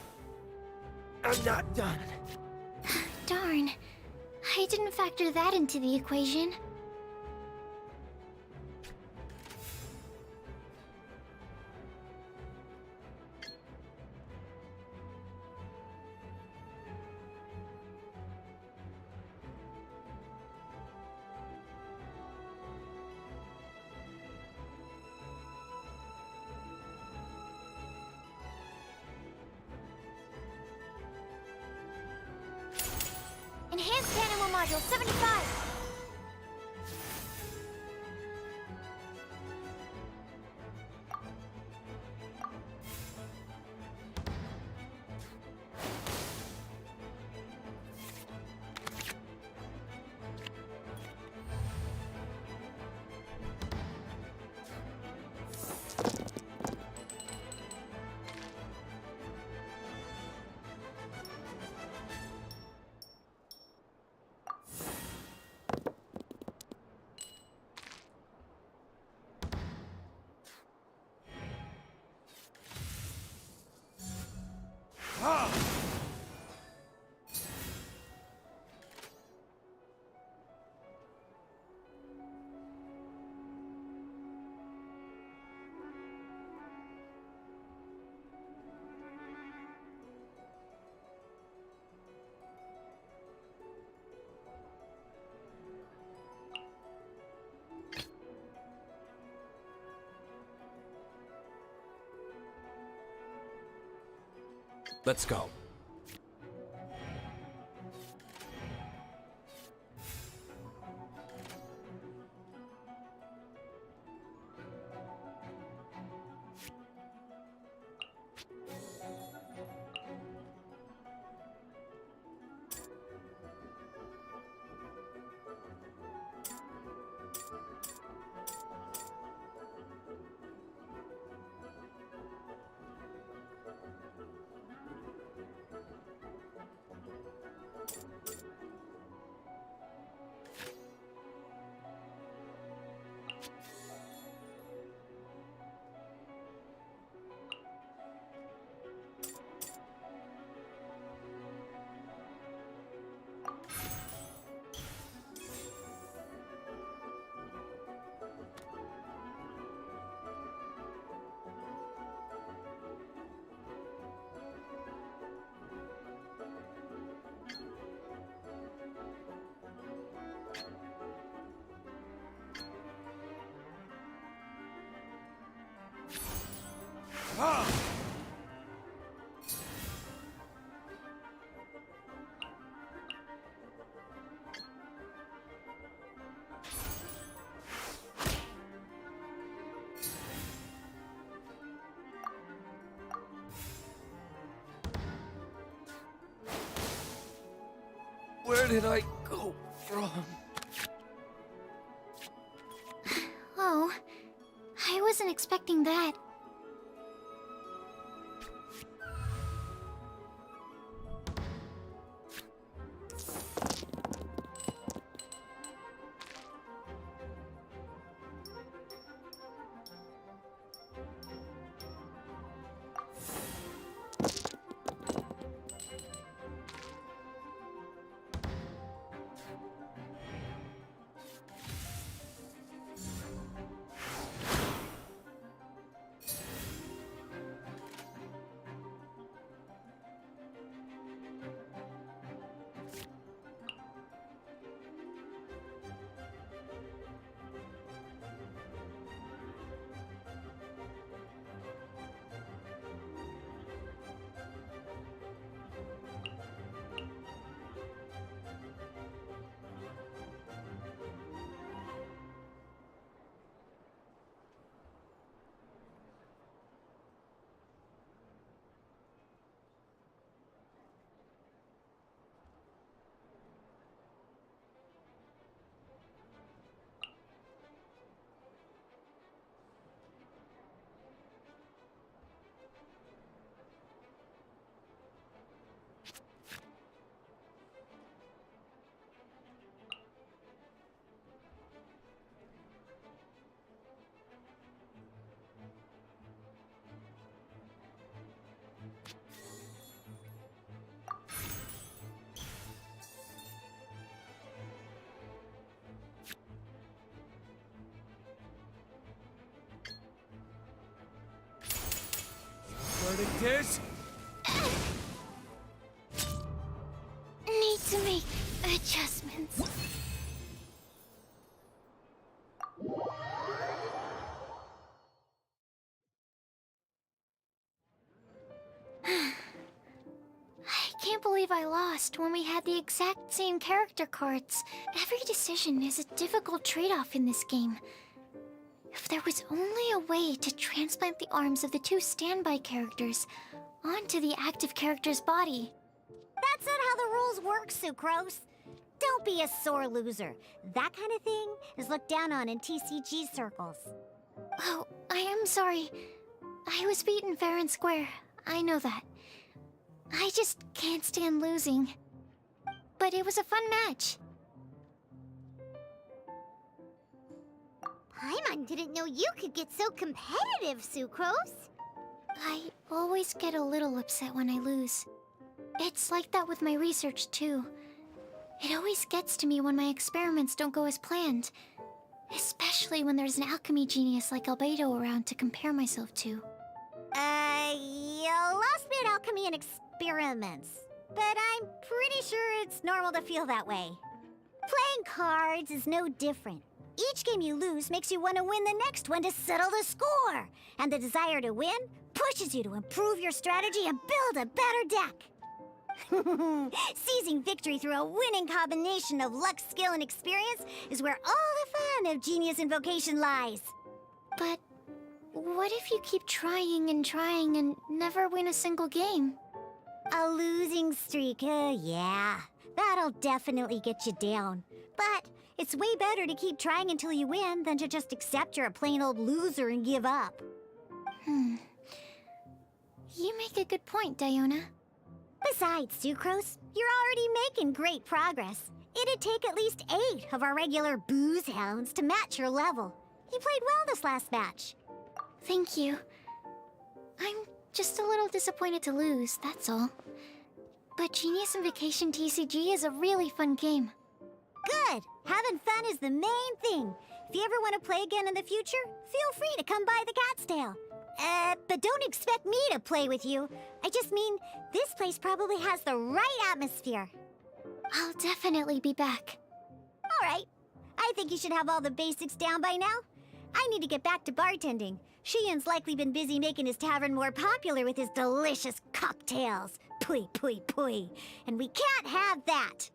I'm not done. Darn. I didn't factor that into the equation. Enhanced Animal Module 75. Let's go. Where did I go wrong? Oh, I wasn't expecting that. Verdict is... Need to make adjustments. I can't believe I lost when we had the exact same character cards. Every decision is a difficult trade-off in this game. If there was only a way to transplant the arms of the two standby characters onto the active character's body. That's not how the rules work, Sucrose. Don't be a sore loser. That kind of thing is looked down on in TCG circles. Oh, I am sorry. I was beaten fair and square. I know that. I just can't stand losing. But it was a fun match. Paimon didn't know you could get so competitive, Sucrose. I always get a little upset when I lose. It's like that with my research, too. It always gets to me when my experiments don't go as planned. Especially when there's an alchemy genius like Albedo around to compare myself to. You lost me at alchemy and experiments. But I'm pretty sure it's normal to feel that way. Playing cards is no different. Each game you lose makes you want to win the next one to settle the score. And the desire to win pushes you to improve your strategy and build a better deck. Seizing victory through a winning combination of luck, skill, and experience is where all the fun of Genius Invocation lies. But what if you keep trying and never win a single game? A losing streak, yeah. That'll definitely get you down. But it's way better to keep trying until you win than to just accept you're a plain old loser and give up. You make a good point, Diona. Besides, Sucrose, you're already making great progress. It'd take at least 8 of our regular booze hounds to match your level. You played well this last match. Thank you. I'm just a little disappointed to lose, that's all. But Genius Invocation TCG is a really fun game. Good! Having fun is the main thing. If you ever want to play again in the future, feel free to come by the Cat's Tail. But don't expect me to play with you. I just mean, this place probably has the right atmosphere. I'll definitely be back. All right. I think you should have all the basics down by now. I need to get back to bartending. Shiyan's likely been busy making his tavern more popular with his delicious cocktails. Pui, pui, pui. And we can't have that.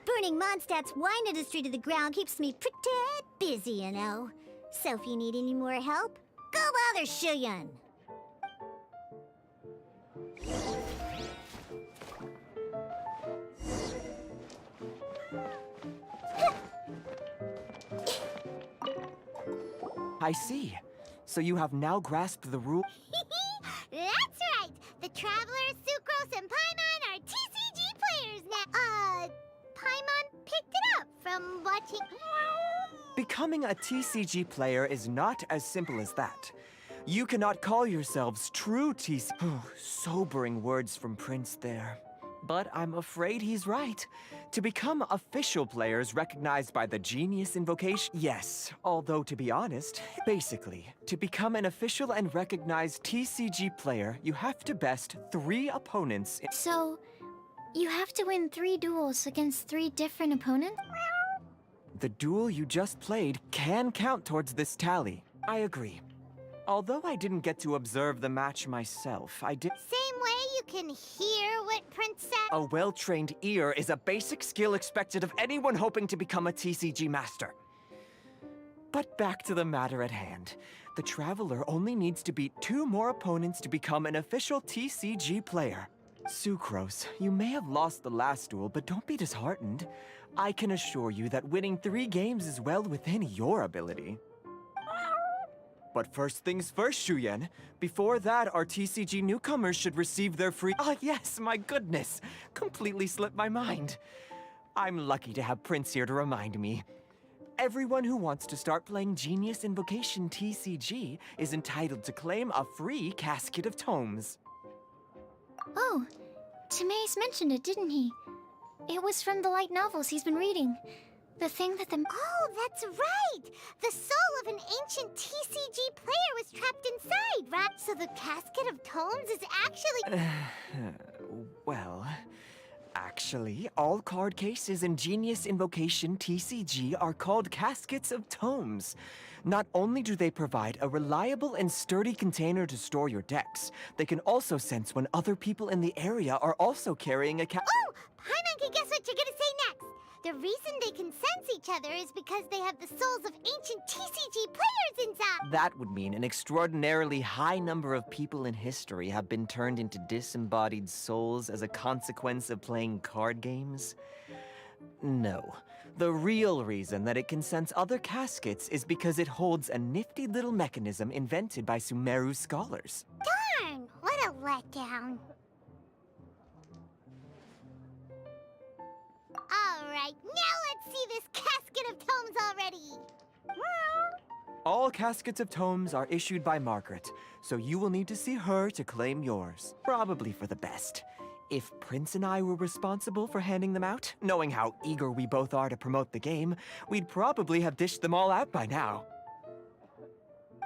Burning Mondstadt's wine industry to the ground keeps me pretty busy, you know. So if you need any more help, go bother Shiyan. I see. So you have now grasped the rule. That's right! The Travelers, Sucrose, and Paimon are TCG players now. Paimon picked it up from watching... Becoming a TCG player is not as simple as that. You cannot call yourselves true TCG... Sobering words from Prince there. But I'm afraid he's right. To become official players recognized by the Genius Invocation... Yes, although to be honest, basically, to become an official and recognized TCG player, you have to best 3 opponents in... So, you have to win 3 duels against 3 different opponents? The duel you just played can count towards this tally. I agree. Although I didn't get to observe the match myself, I did... Same way you can hear what Prince said. A well-trained ear is a basic skill expected of anyone hoping to become a TCG master. But back to the matter at hand. The Traveler only needs to beat 2 more opponents to become an official TCG player. Sucrose, you may have lost the last duel, but don't be disheartened. I can assure you that winning 3 games is well within your ability. But first things first, Shuyen. Before that, our TCG newcomers should receive their free... Ah, yes, my goodness. Completely slipped my mind. I'm lucky to have Prince here to remind me. Everyone who wants to start playing Genius Invocation TCG is entitled to claim a free casket of tomes. Oh, Timaeus mentioned it, didn't he? It was from the light novels he's been reading. The thing that the... Oh, that's right! The soul of an ancient TCG player was trapped inside, right? So the casket of tomes is actually... Well, actually, all card cases in Genius Invocation TCG are called caskets of tomes. Not only do they provide a reliable and sturdy container to store your decks, they can also sense when other people in the area are also carrying a Oh! Paimon can guess what you're gonna say next! The reason they can sense each other is because they have the souls of ancient TCG players inside! That would mean an extraordinarily high number of people in history have been turned into disembodied souls as a consequence of playing card games? No. The real reason that it can sense other caskets is because it holds a nifty little mechanism invented by Sumeru scholars. Darn! What a letdown. Alright, now let's see this casket of tomes already! All caskets of tomes are issued by Margaret, so you will need to see her to claim yours. Probably for the best. If Prince and I were responsible for handing them out, knowing how eager we both are to promote the game, we'd probably have dished them all out by now.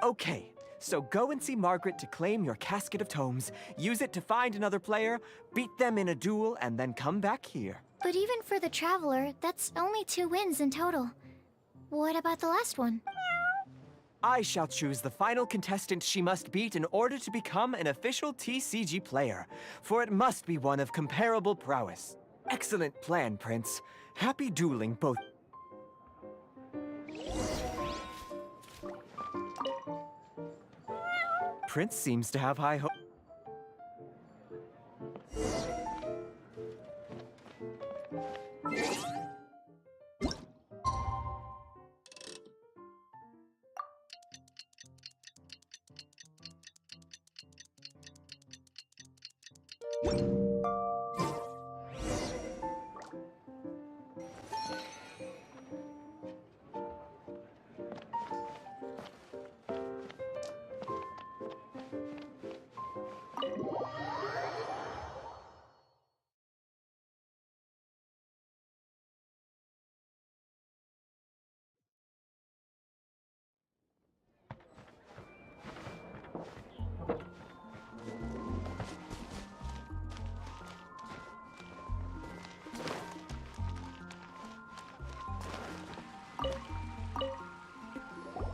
Okay, so go and see Margaret to claim your casket of tomes, use it to find another player, beat them in a duel, and then come back here. But even for the Traveler, that's only 2 wins in total. What about the last one? I shall choose the final contestant she must beat in order to become an official TCG player, for it must be one of comparable prowess. Excellent plan, Prince. Happy dueling, both. Prince seems to have high hopes.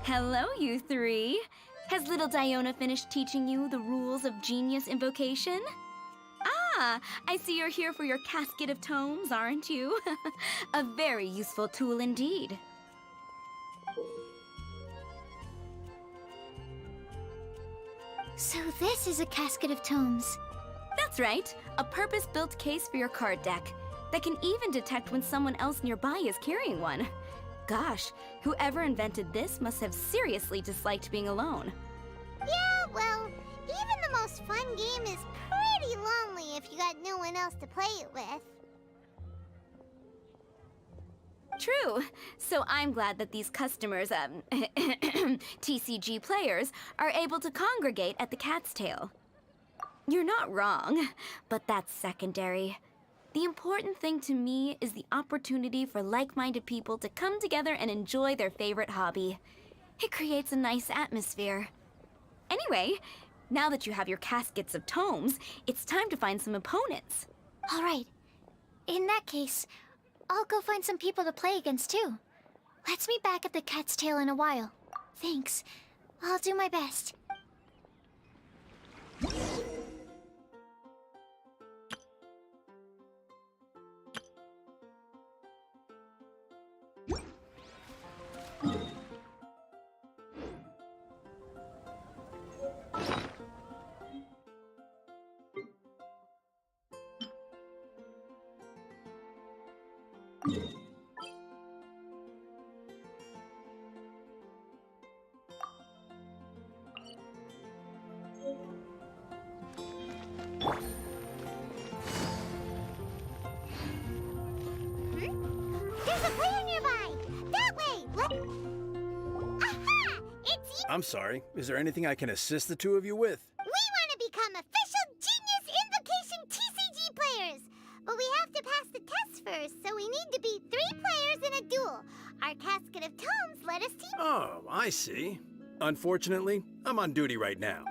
Hello, you three. Has little Diona finished teaching you the rules of genius invocation? Ah, I see you're here for your casket of tomes, aren't you? A very useful tool indeed. So this is a casket of tomes. That's right, a purpose-built case for your card deck that can even detect when someone else nearby is carrying one. Gosh, whoever invented this must have seriously disliked being alone. Yeah, well, even the most fun game is pretty lonely if you got no one else to play it with. True. So I'm glad that these customers, TCG players, are able to congregate at the Cat's Tail. You're not wrong, but that's secondary. The important thing to me is the opportunity for like-minded people to come together and enjoy their favorite hobby. It creates a nice atmosphere. Anyway, now that you have your caskets of tomes, it's time to find some opponents. All right. In that case, I'll go find some people to play against too. Let's meet back at the Cat's Tail in a while. Thanks. I'll do my best. There's a player nearby! That way! Aha! It's you! I'm sorry. Is there anything I can assist the two of you with? We want to become official Genius Invocation TCG players! But we have to pass the tests first, so we need to beat 3 players in a duel. Our casket of tomes let us team. Oh, I see. Unfortunately, I'm on duty right now.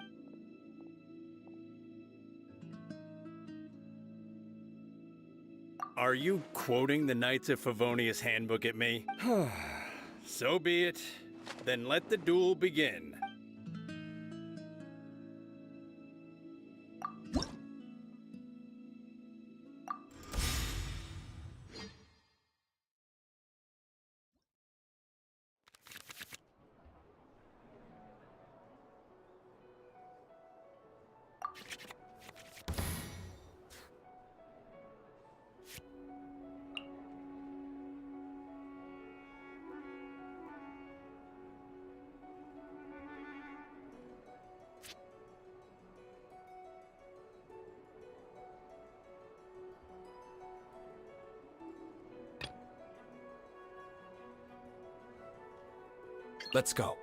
Are you quoting the Knights of Favonius handbook at me? So be it. Then let the duel begin. Let's go.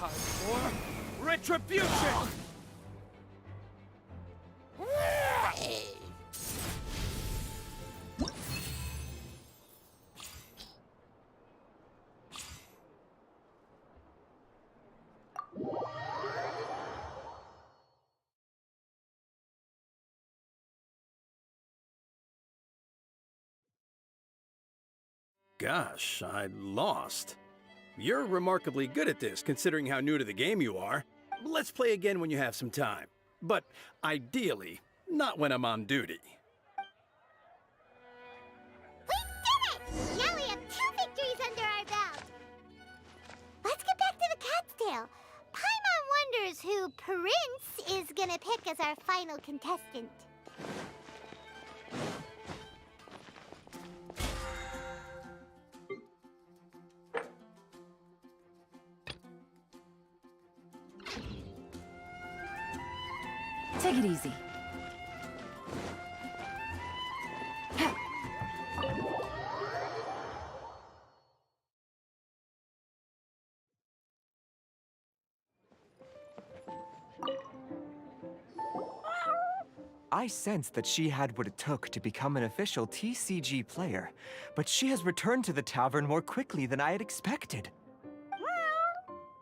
Time for retribution! Gosh, I lost. You're remarkably good at this, considering how new to the game you are. Let's play again when you have some time. But ideally, not when I'm on duty. We did it! Now we have 2 victories under our belt. Let's get back to the cat's tail. Paimon wonders who Prince is gonna pick as our final contestant. Take it easy. I sensed that she had what it took to become an official TCG player, but she has returned to the tavern more quickly than I had expected.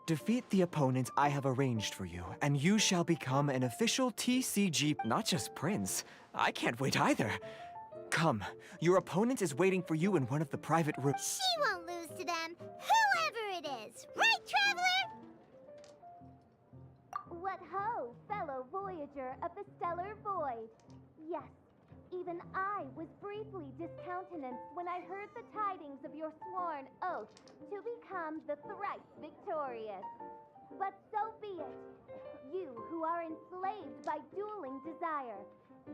Defeat the opponent I have arranged for you, and you shall become an official TCG, not just Prince. I can't wait either. Come, your opponent is waiting for you in one of the private rooms. She won't lose to them, whoever it is. Right, Traveler? What ho, fellow voyager of the stellar void. Yes, even I was briefly discountenanced when I heard the tidings of your sworn oath to become the thrice victorious. But so be it. You who are enslaved by dueling desire,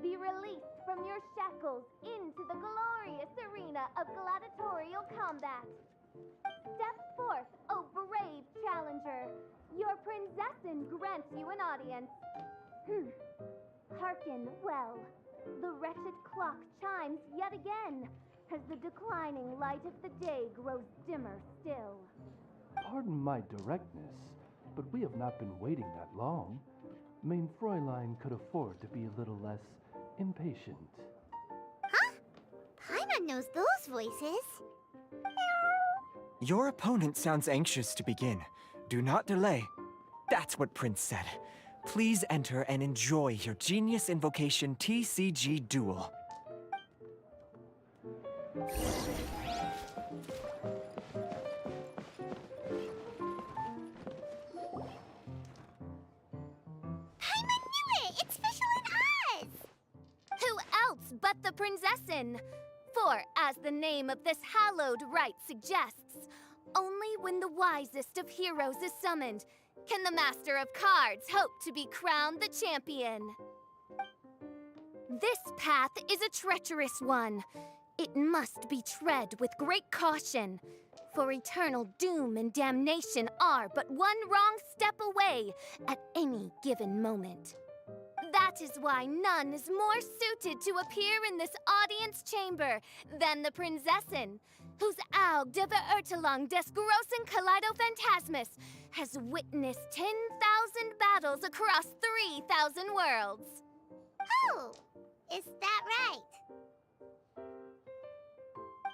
be released from your shackles into the glorious arena of gladiatorial combat. Step forth, O brave challenger. Your princessin grants you an audience. Hearken well. The wretched clock chimes yet again, as the declining light of the day grows dimmer still. Pardon my directness, but we have not been waiting that long. Mein Fräulein could afford to be a little less impatient. Huh? Paimon knows those voices. Your opponent sounds anxious to begin. Do not delay. That's what Prince said. Please enter and enjoy your Genius Invocation TCG duel. Paimon knew it! It's Fischl and Oz! Who else but the princessin? For, as the name of this hallowed rite suggests, only when the wisest of heroes is summoned can the master of cards hope to be crowned the champion. This path is a treacherous one. It must be tread with great caution, for eternal doom and damnation are but one wrong step away at any given moment. That is why none is more suited to appear in this audience chamber than the princessin, whose Aug de Beurtelang des großen Kaleido-Phantasmus has witnessed 10,000 battles across 3,000 worlds. Oh, is that right?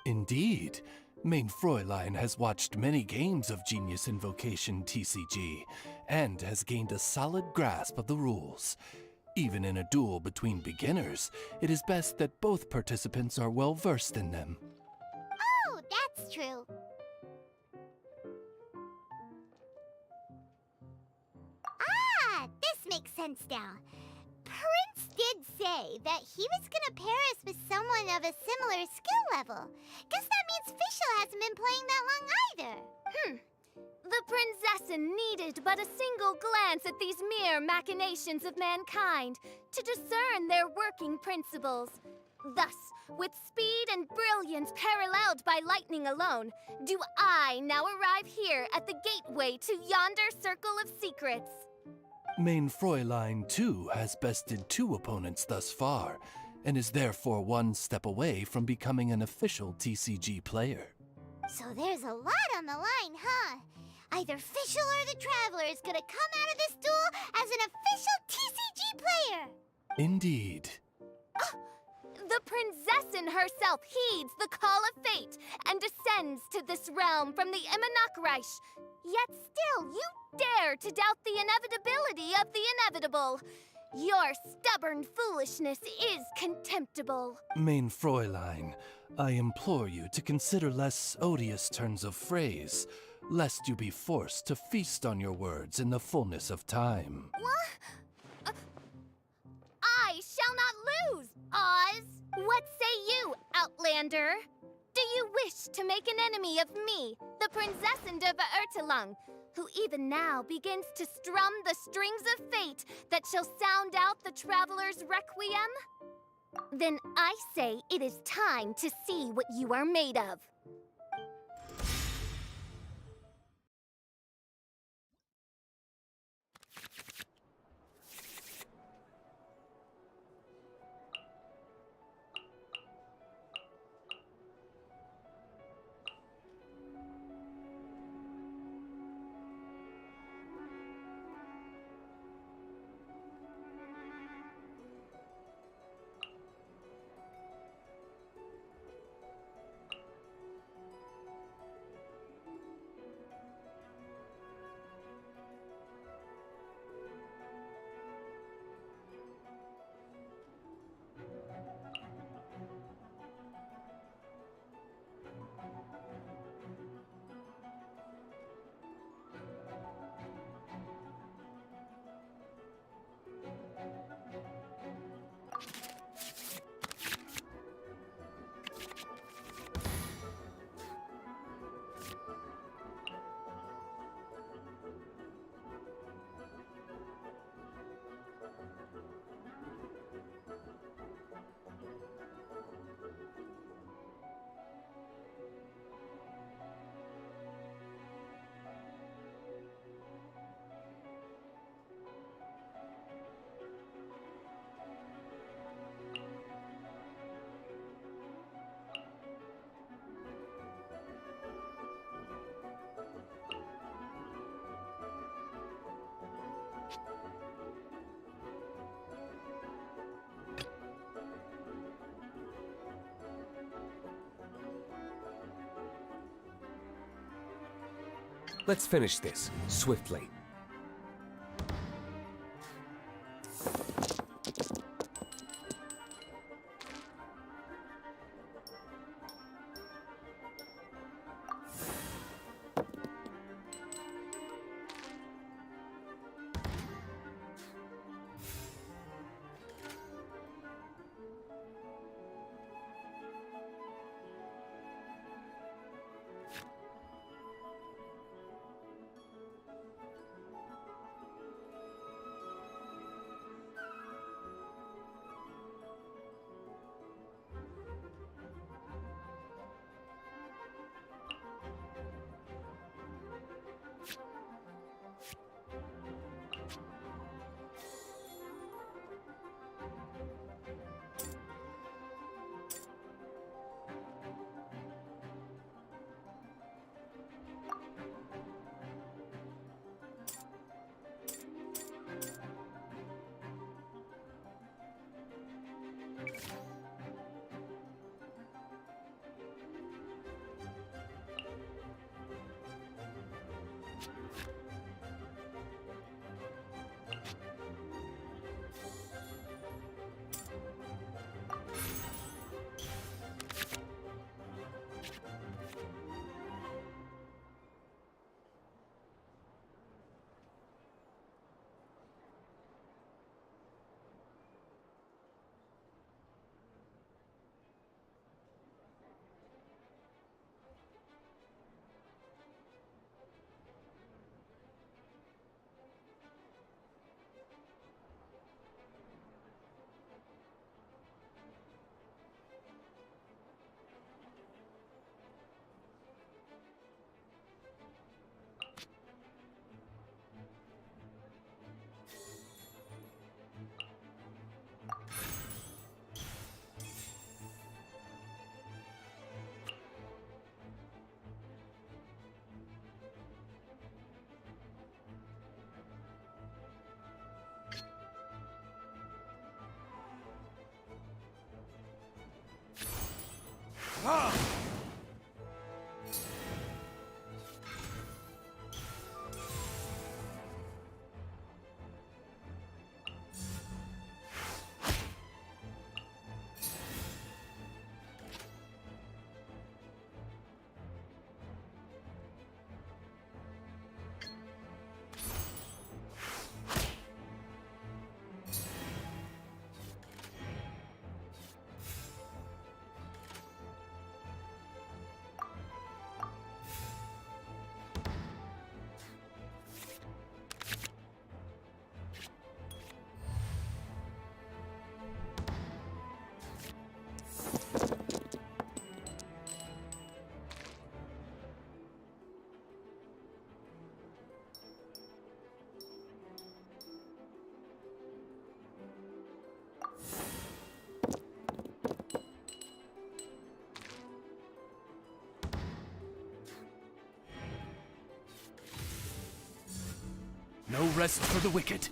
Indeed. Mein Fräulein has watched many games of Genius Invocation TCG, and has gained a solid grasp of the rules. Even in a duel between beginners, it is best that both participants are well versed in them. Oh, that's true. Ah, this makes sense now. Prince did say that he was gonna pair us with someone of a similar skill level. Guess that means Fischl hasn't been playing that long either. The princessin needed but a single glance at these mere machinations of mankind to discern their working principles. Thus, with speed and brilliance paralleled by lightning alone, do I now arrive here at the gateway to yonder circle of secrets. Mein Fräulein, too, has bested 2 opponents thus far, and is therefore one step away from becoming an official TCG player. So there's a lot on the line, huh? Either Fischl or the Traveler is gonna come out of this duel as an official TCG player! Indeed. The Prinzessin herself heeds the call of fate and descends to this realm from the Immanakreich. Yet still, you dare to doubt the inevitability of the inevitable. Your stubborn foolishness is contemptible. Mein Fräulein, I implore you to consider less odious turns of phrase, lest you be forced to feast on your words in the fullness of time. What? I shall not lose, Oz! What say you, Outlander? Do you wish to make an enemy of me, the Prinzessin de Verurtelung, who even now begins to strum the strings of fate that shall sound out the Traveler's Requiem? Then I say it is time to see what you are made of. Let's finish this, swiftly. No rest for the wicked.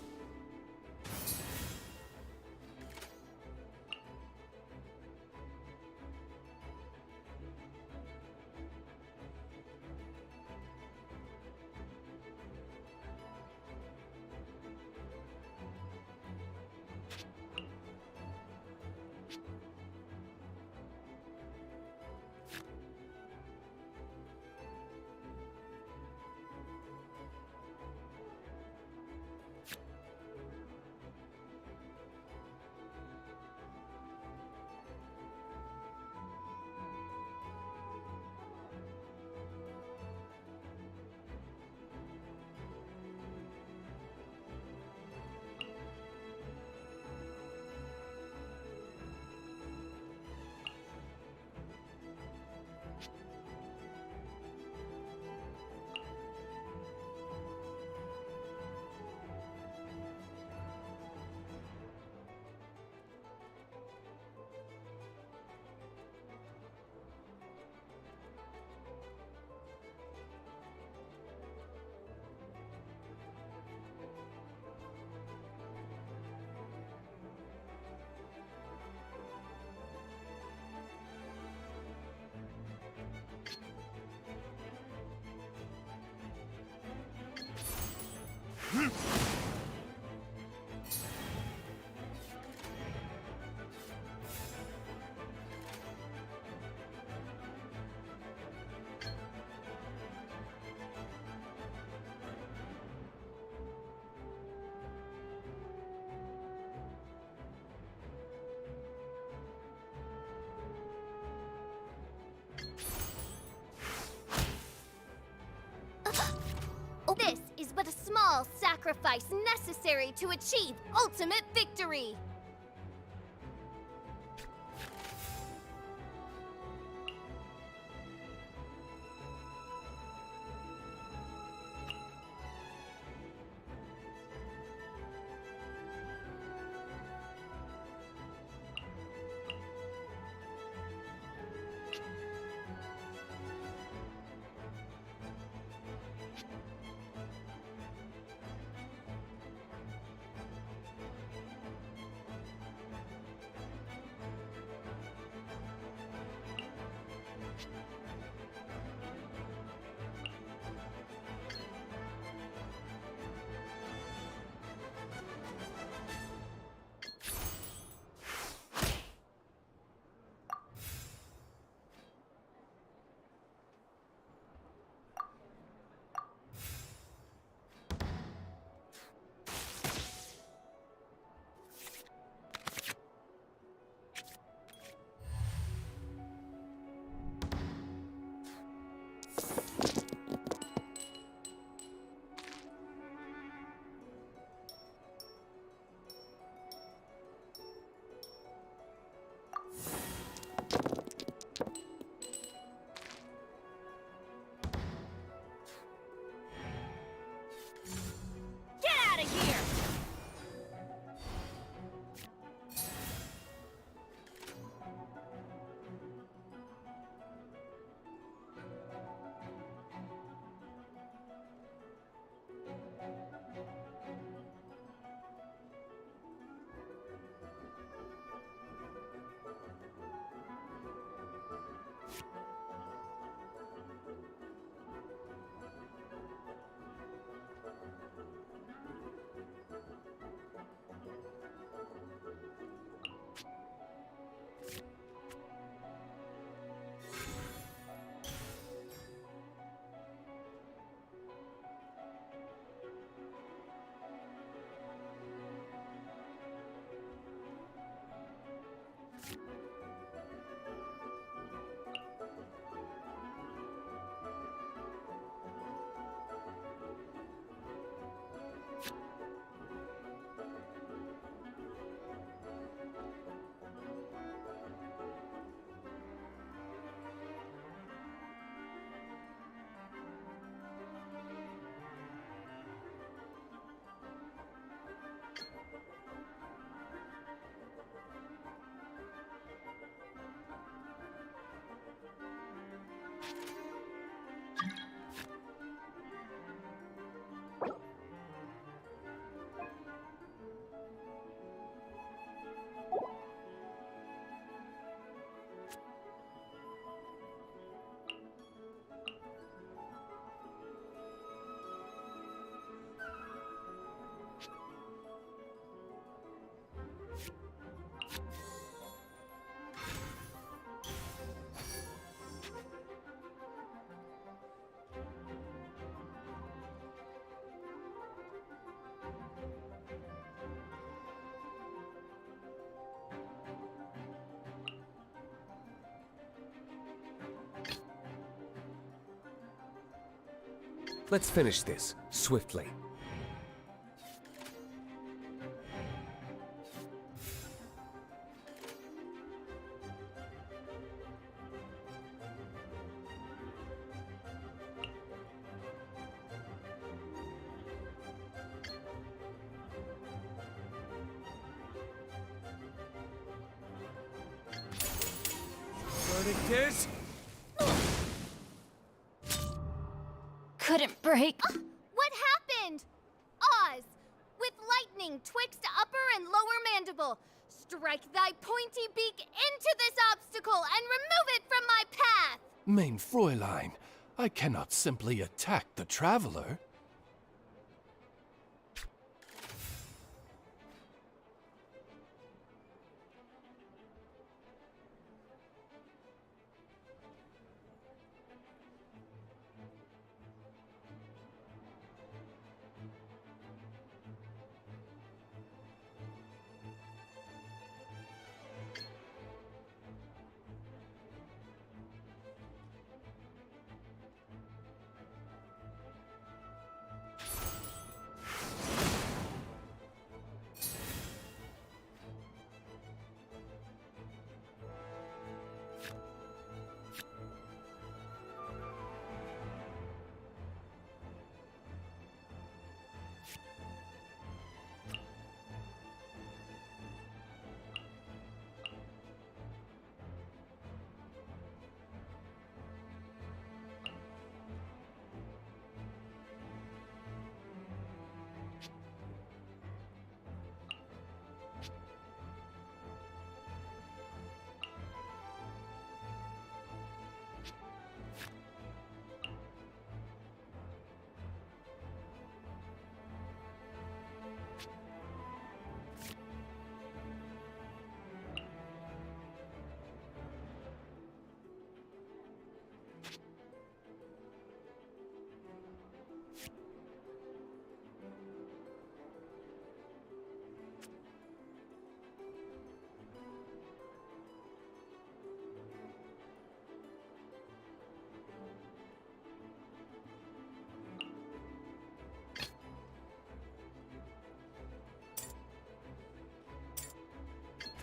This is but a small sacrifice necessary to achieve ultimate victory. Let's finish this, swiftly. Verdict is... Couldn't break. What happened? Oz, with lightning twixt upper and lower mandible, strike thy pointy beak into this obstacle and remove it from my path! Mein Fräulein, I cannot simply attack the traveler.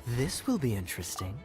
This will be interesting.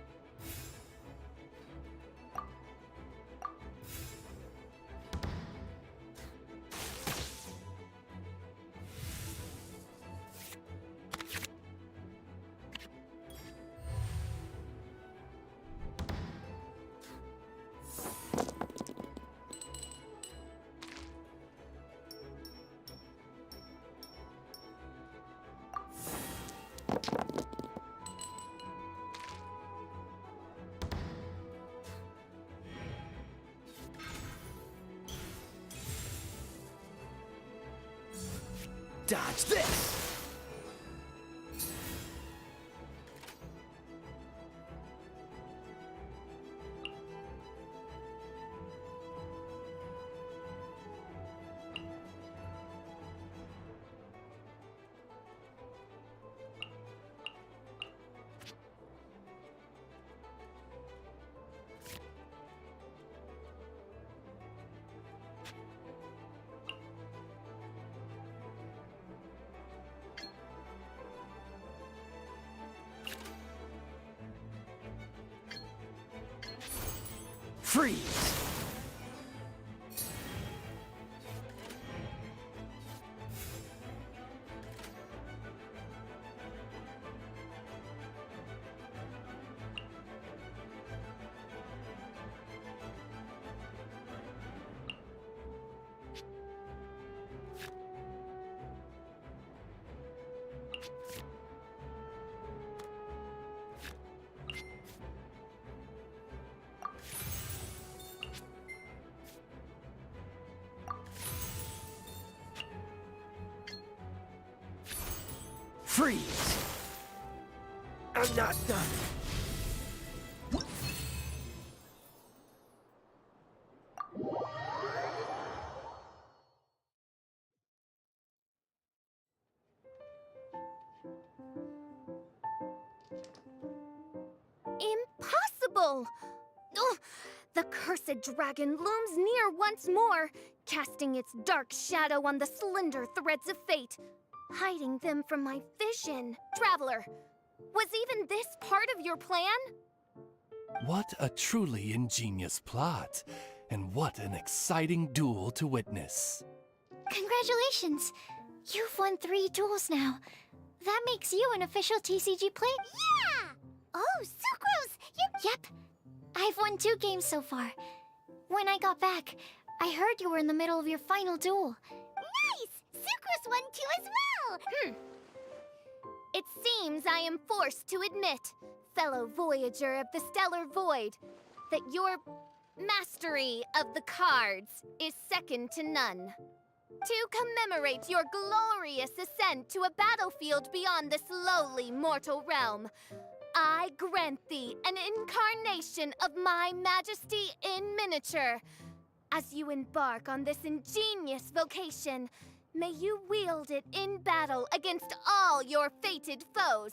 Dodge this! Freeze! Freeze! I'm not done. Impossible! Ugh, The cursed dragon looms near once more, casting its dark shadow on the slender threads of fate, hiding them from my vision. Traveler, was even this part of your plan? What a truly ingenious plot, and what an exciting duel to witness. Congratulations! You've won 3 duels now. That makes you an official TCG player. Yeah! Oh, Sucrose, you're... Yep. I've won 2 games so far. When I got back, I heard you were in the middle of your final duel. Nice! Sucrose won too as well! It seems I am forced to admit, fellow voyager of the stellar void, that your mastery of the cards is second to none. To commemorate your glorious ascent to a battlefield beyond this lowly mortal realm, I grant thee an incarnation of my majesty in miniature. As you embark on this ingenious vocation, may you wield it in battle against all your fated foes,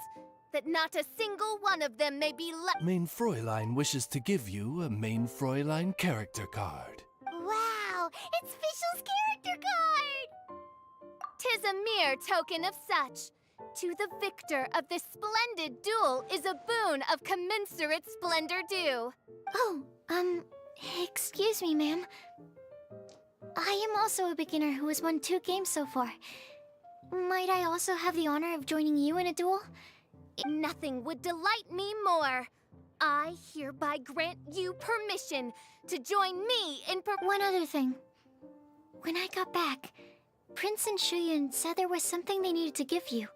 that not a single one of them may be left. Main Fräulein wishes to give you a Main Fräulein character card. Wow, it's Fischl's character card! 'Tis a mere token of such. To the victor of this splendid duel is a boon of commensurate splendor due. Oh, excuse me, ma'am. I am also a beginner who has won 2 games so far. Might I also have the honor of joining you in a duel? Nothing would delight me more. I hereby grant you permission to join me in One other thing. When I got back, Prince and Shuyan said there was something they needed to give you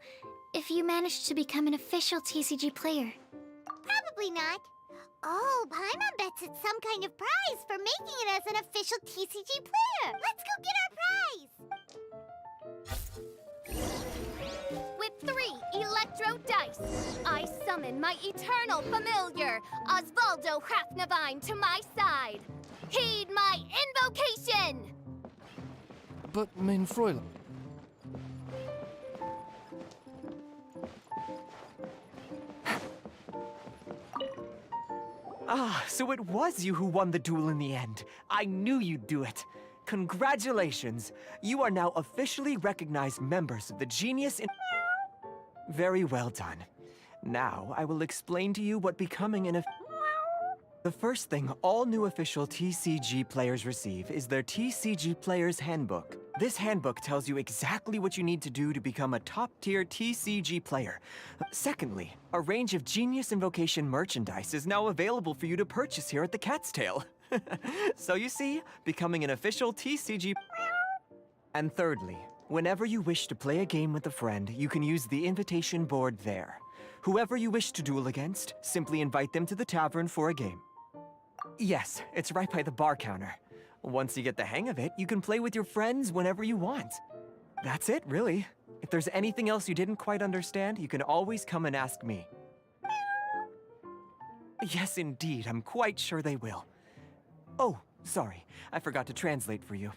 if you managed to become an official TCG player. Probably not. Oh, Paimon bets it's some kind of prize for making it as an official TCG player. Let's go get our prize. With 3 electro dice, I summon my eternal familiar, Osvaldo Hrafnavine, to my side. Heed my invocation! But, Main Fräulein... Ah, so it was you who won the duel in the end. I knew you'd do it. Congratulations. You are now officially recognized members of the Genius in... Very well done. Now, I will explain to you what becoming an... The first thing all new official TCG players receive is their TCG Player's Handbook. This handbook tells you exactly what you need to do to become a top-tier TCG player. Secondly, a range of Genius Invocation merchandise is now available for you to purchase here at the Cat's Tail. So you see, becoming an official TCG... And thirdly, whenever you wish to play a game with a friend, you can use the invitation board there. Whoever you wish to duel against, simply invite them to the tavern for a game. Yes, it's right by the bar counter. Once you get the hang of it, you can play with your friends whenever you want. That's it, really. If there's anything else you didn't quite understand, you can always come and ask me. Yes, indeed, I'm quite sure they will. Oh, sorry, I forgot to translate for you.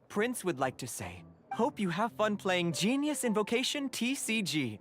Prince would like to say, hope you have fun playing Genius Invocation TCG.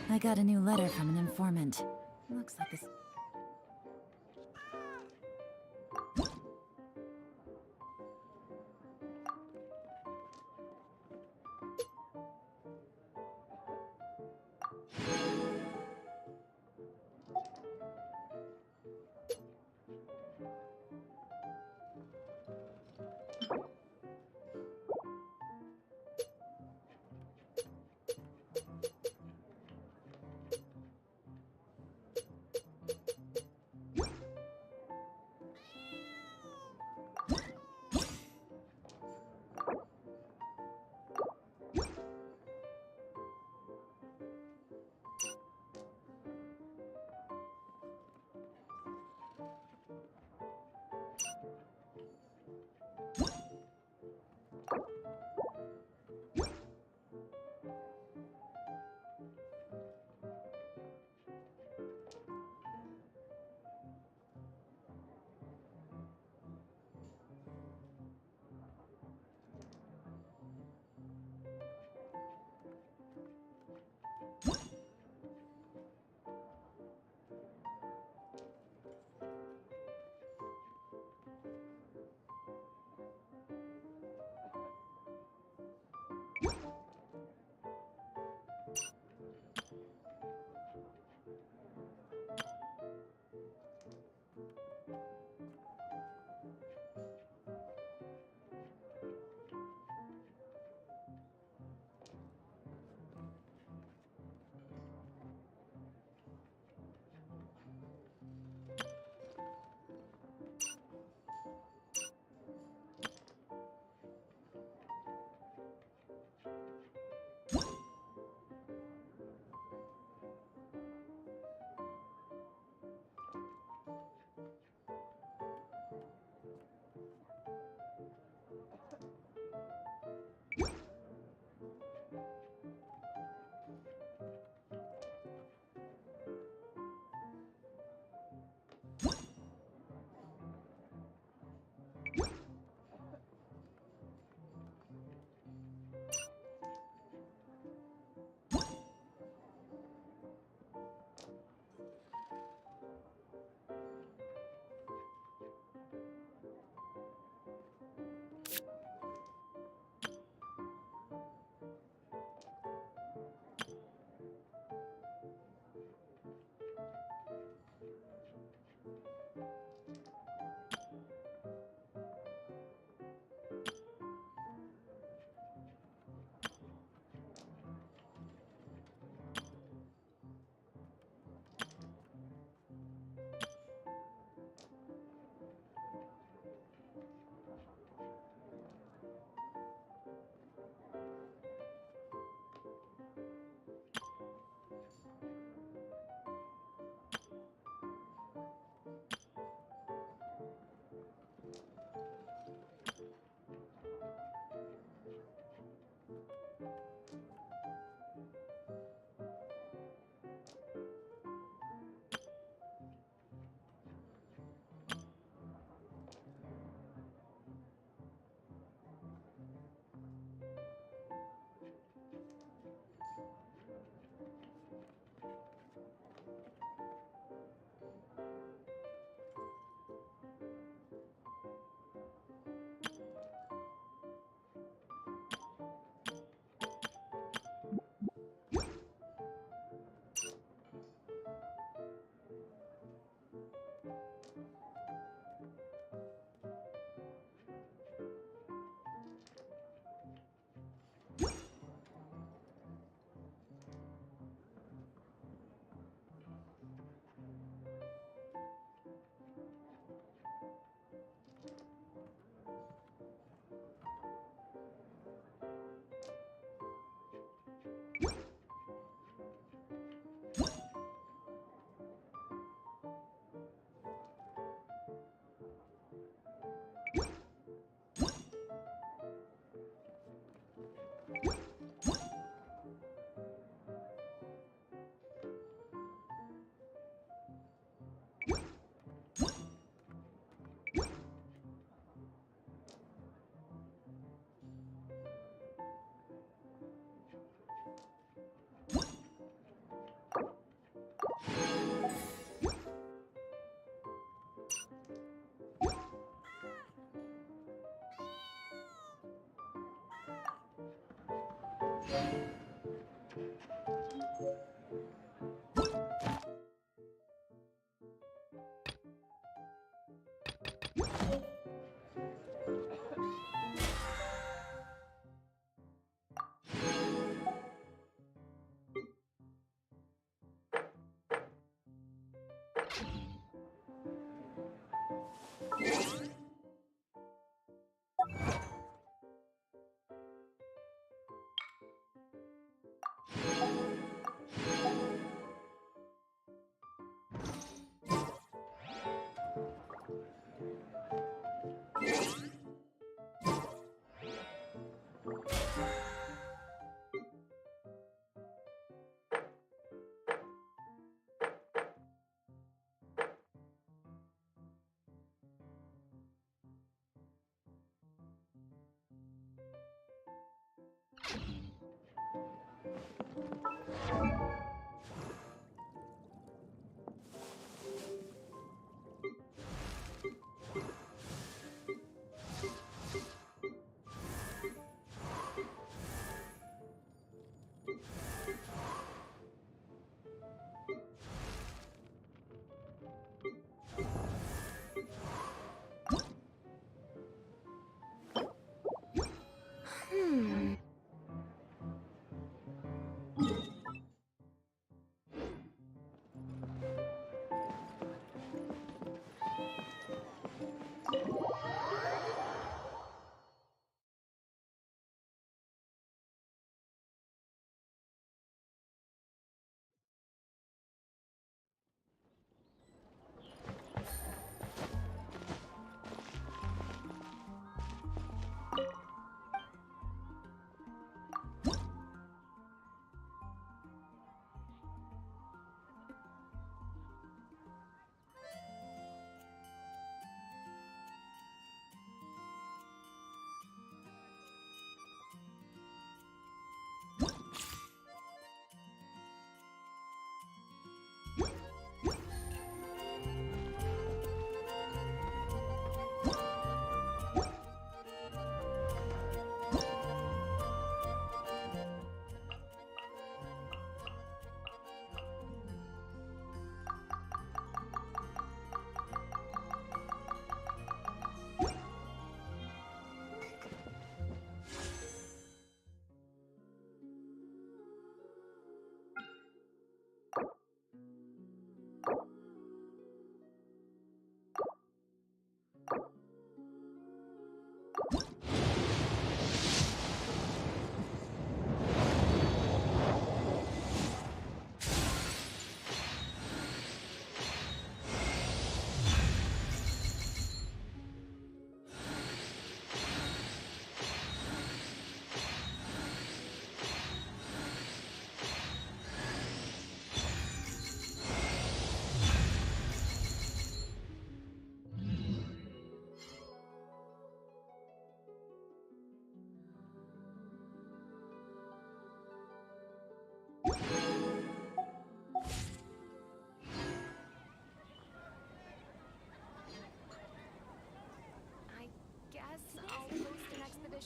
I got a new letter from an informant. Looks like this...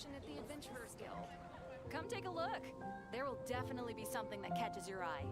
exhibition at the Adventurers Guild. Come take a look. There will definitely be something that catches your eye.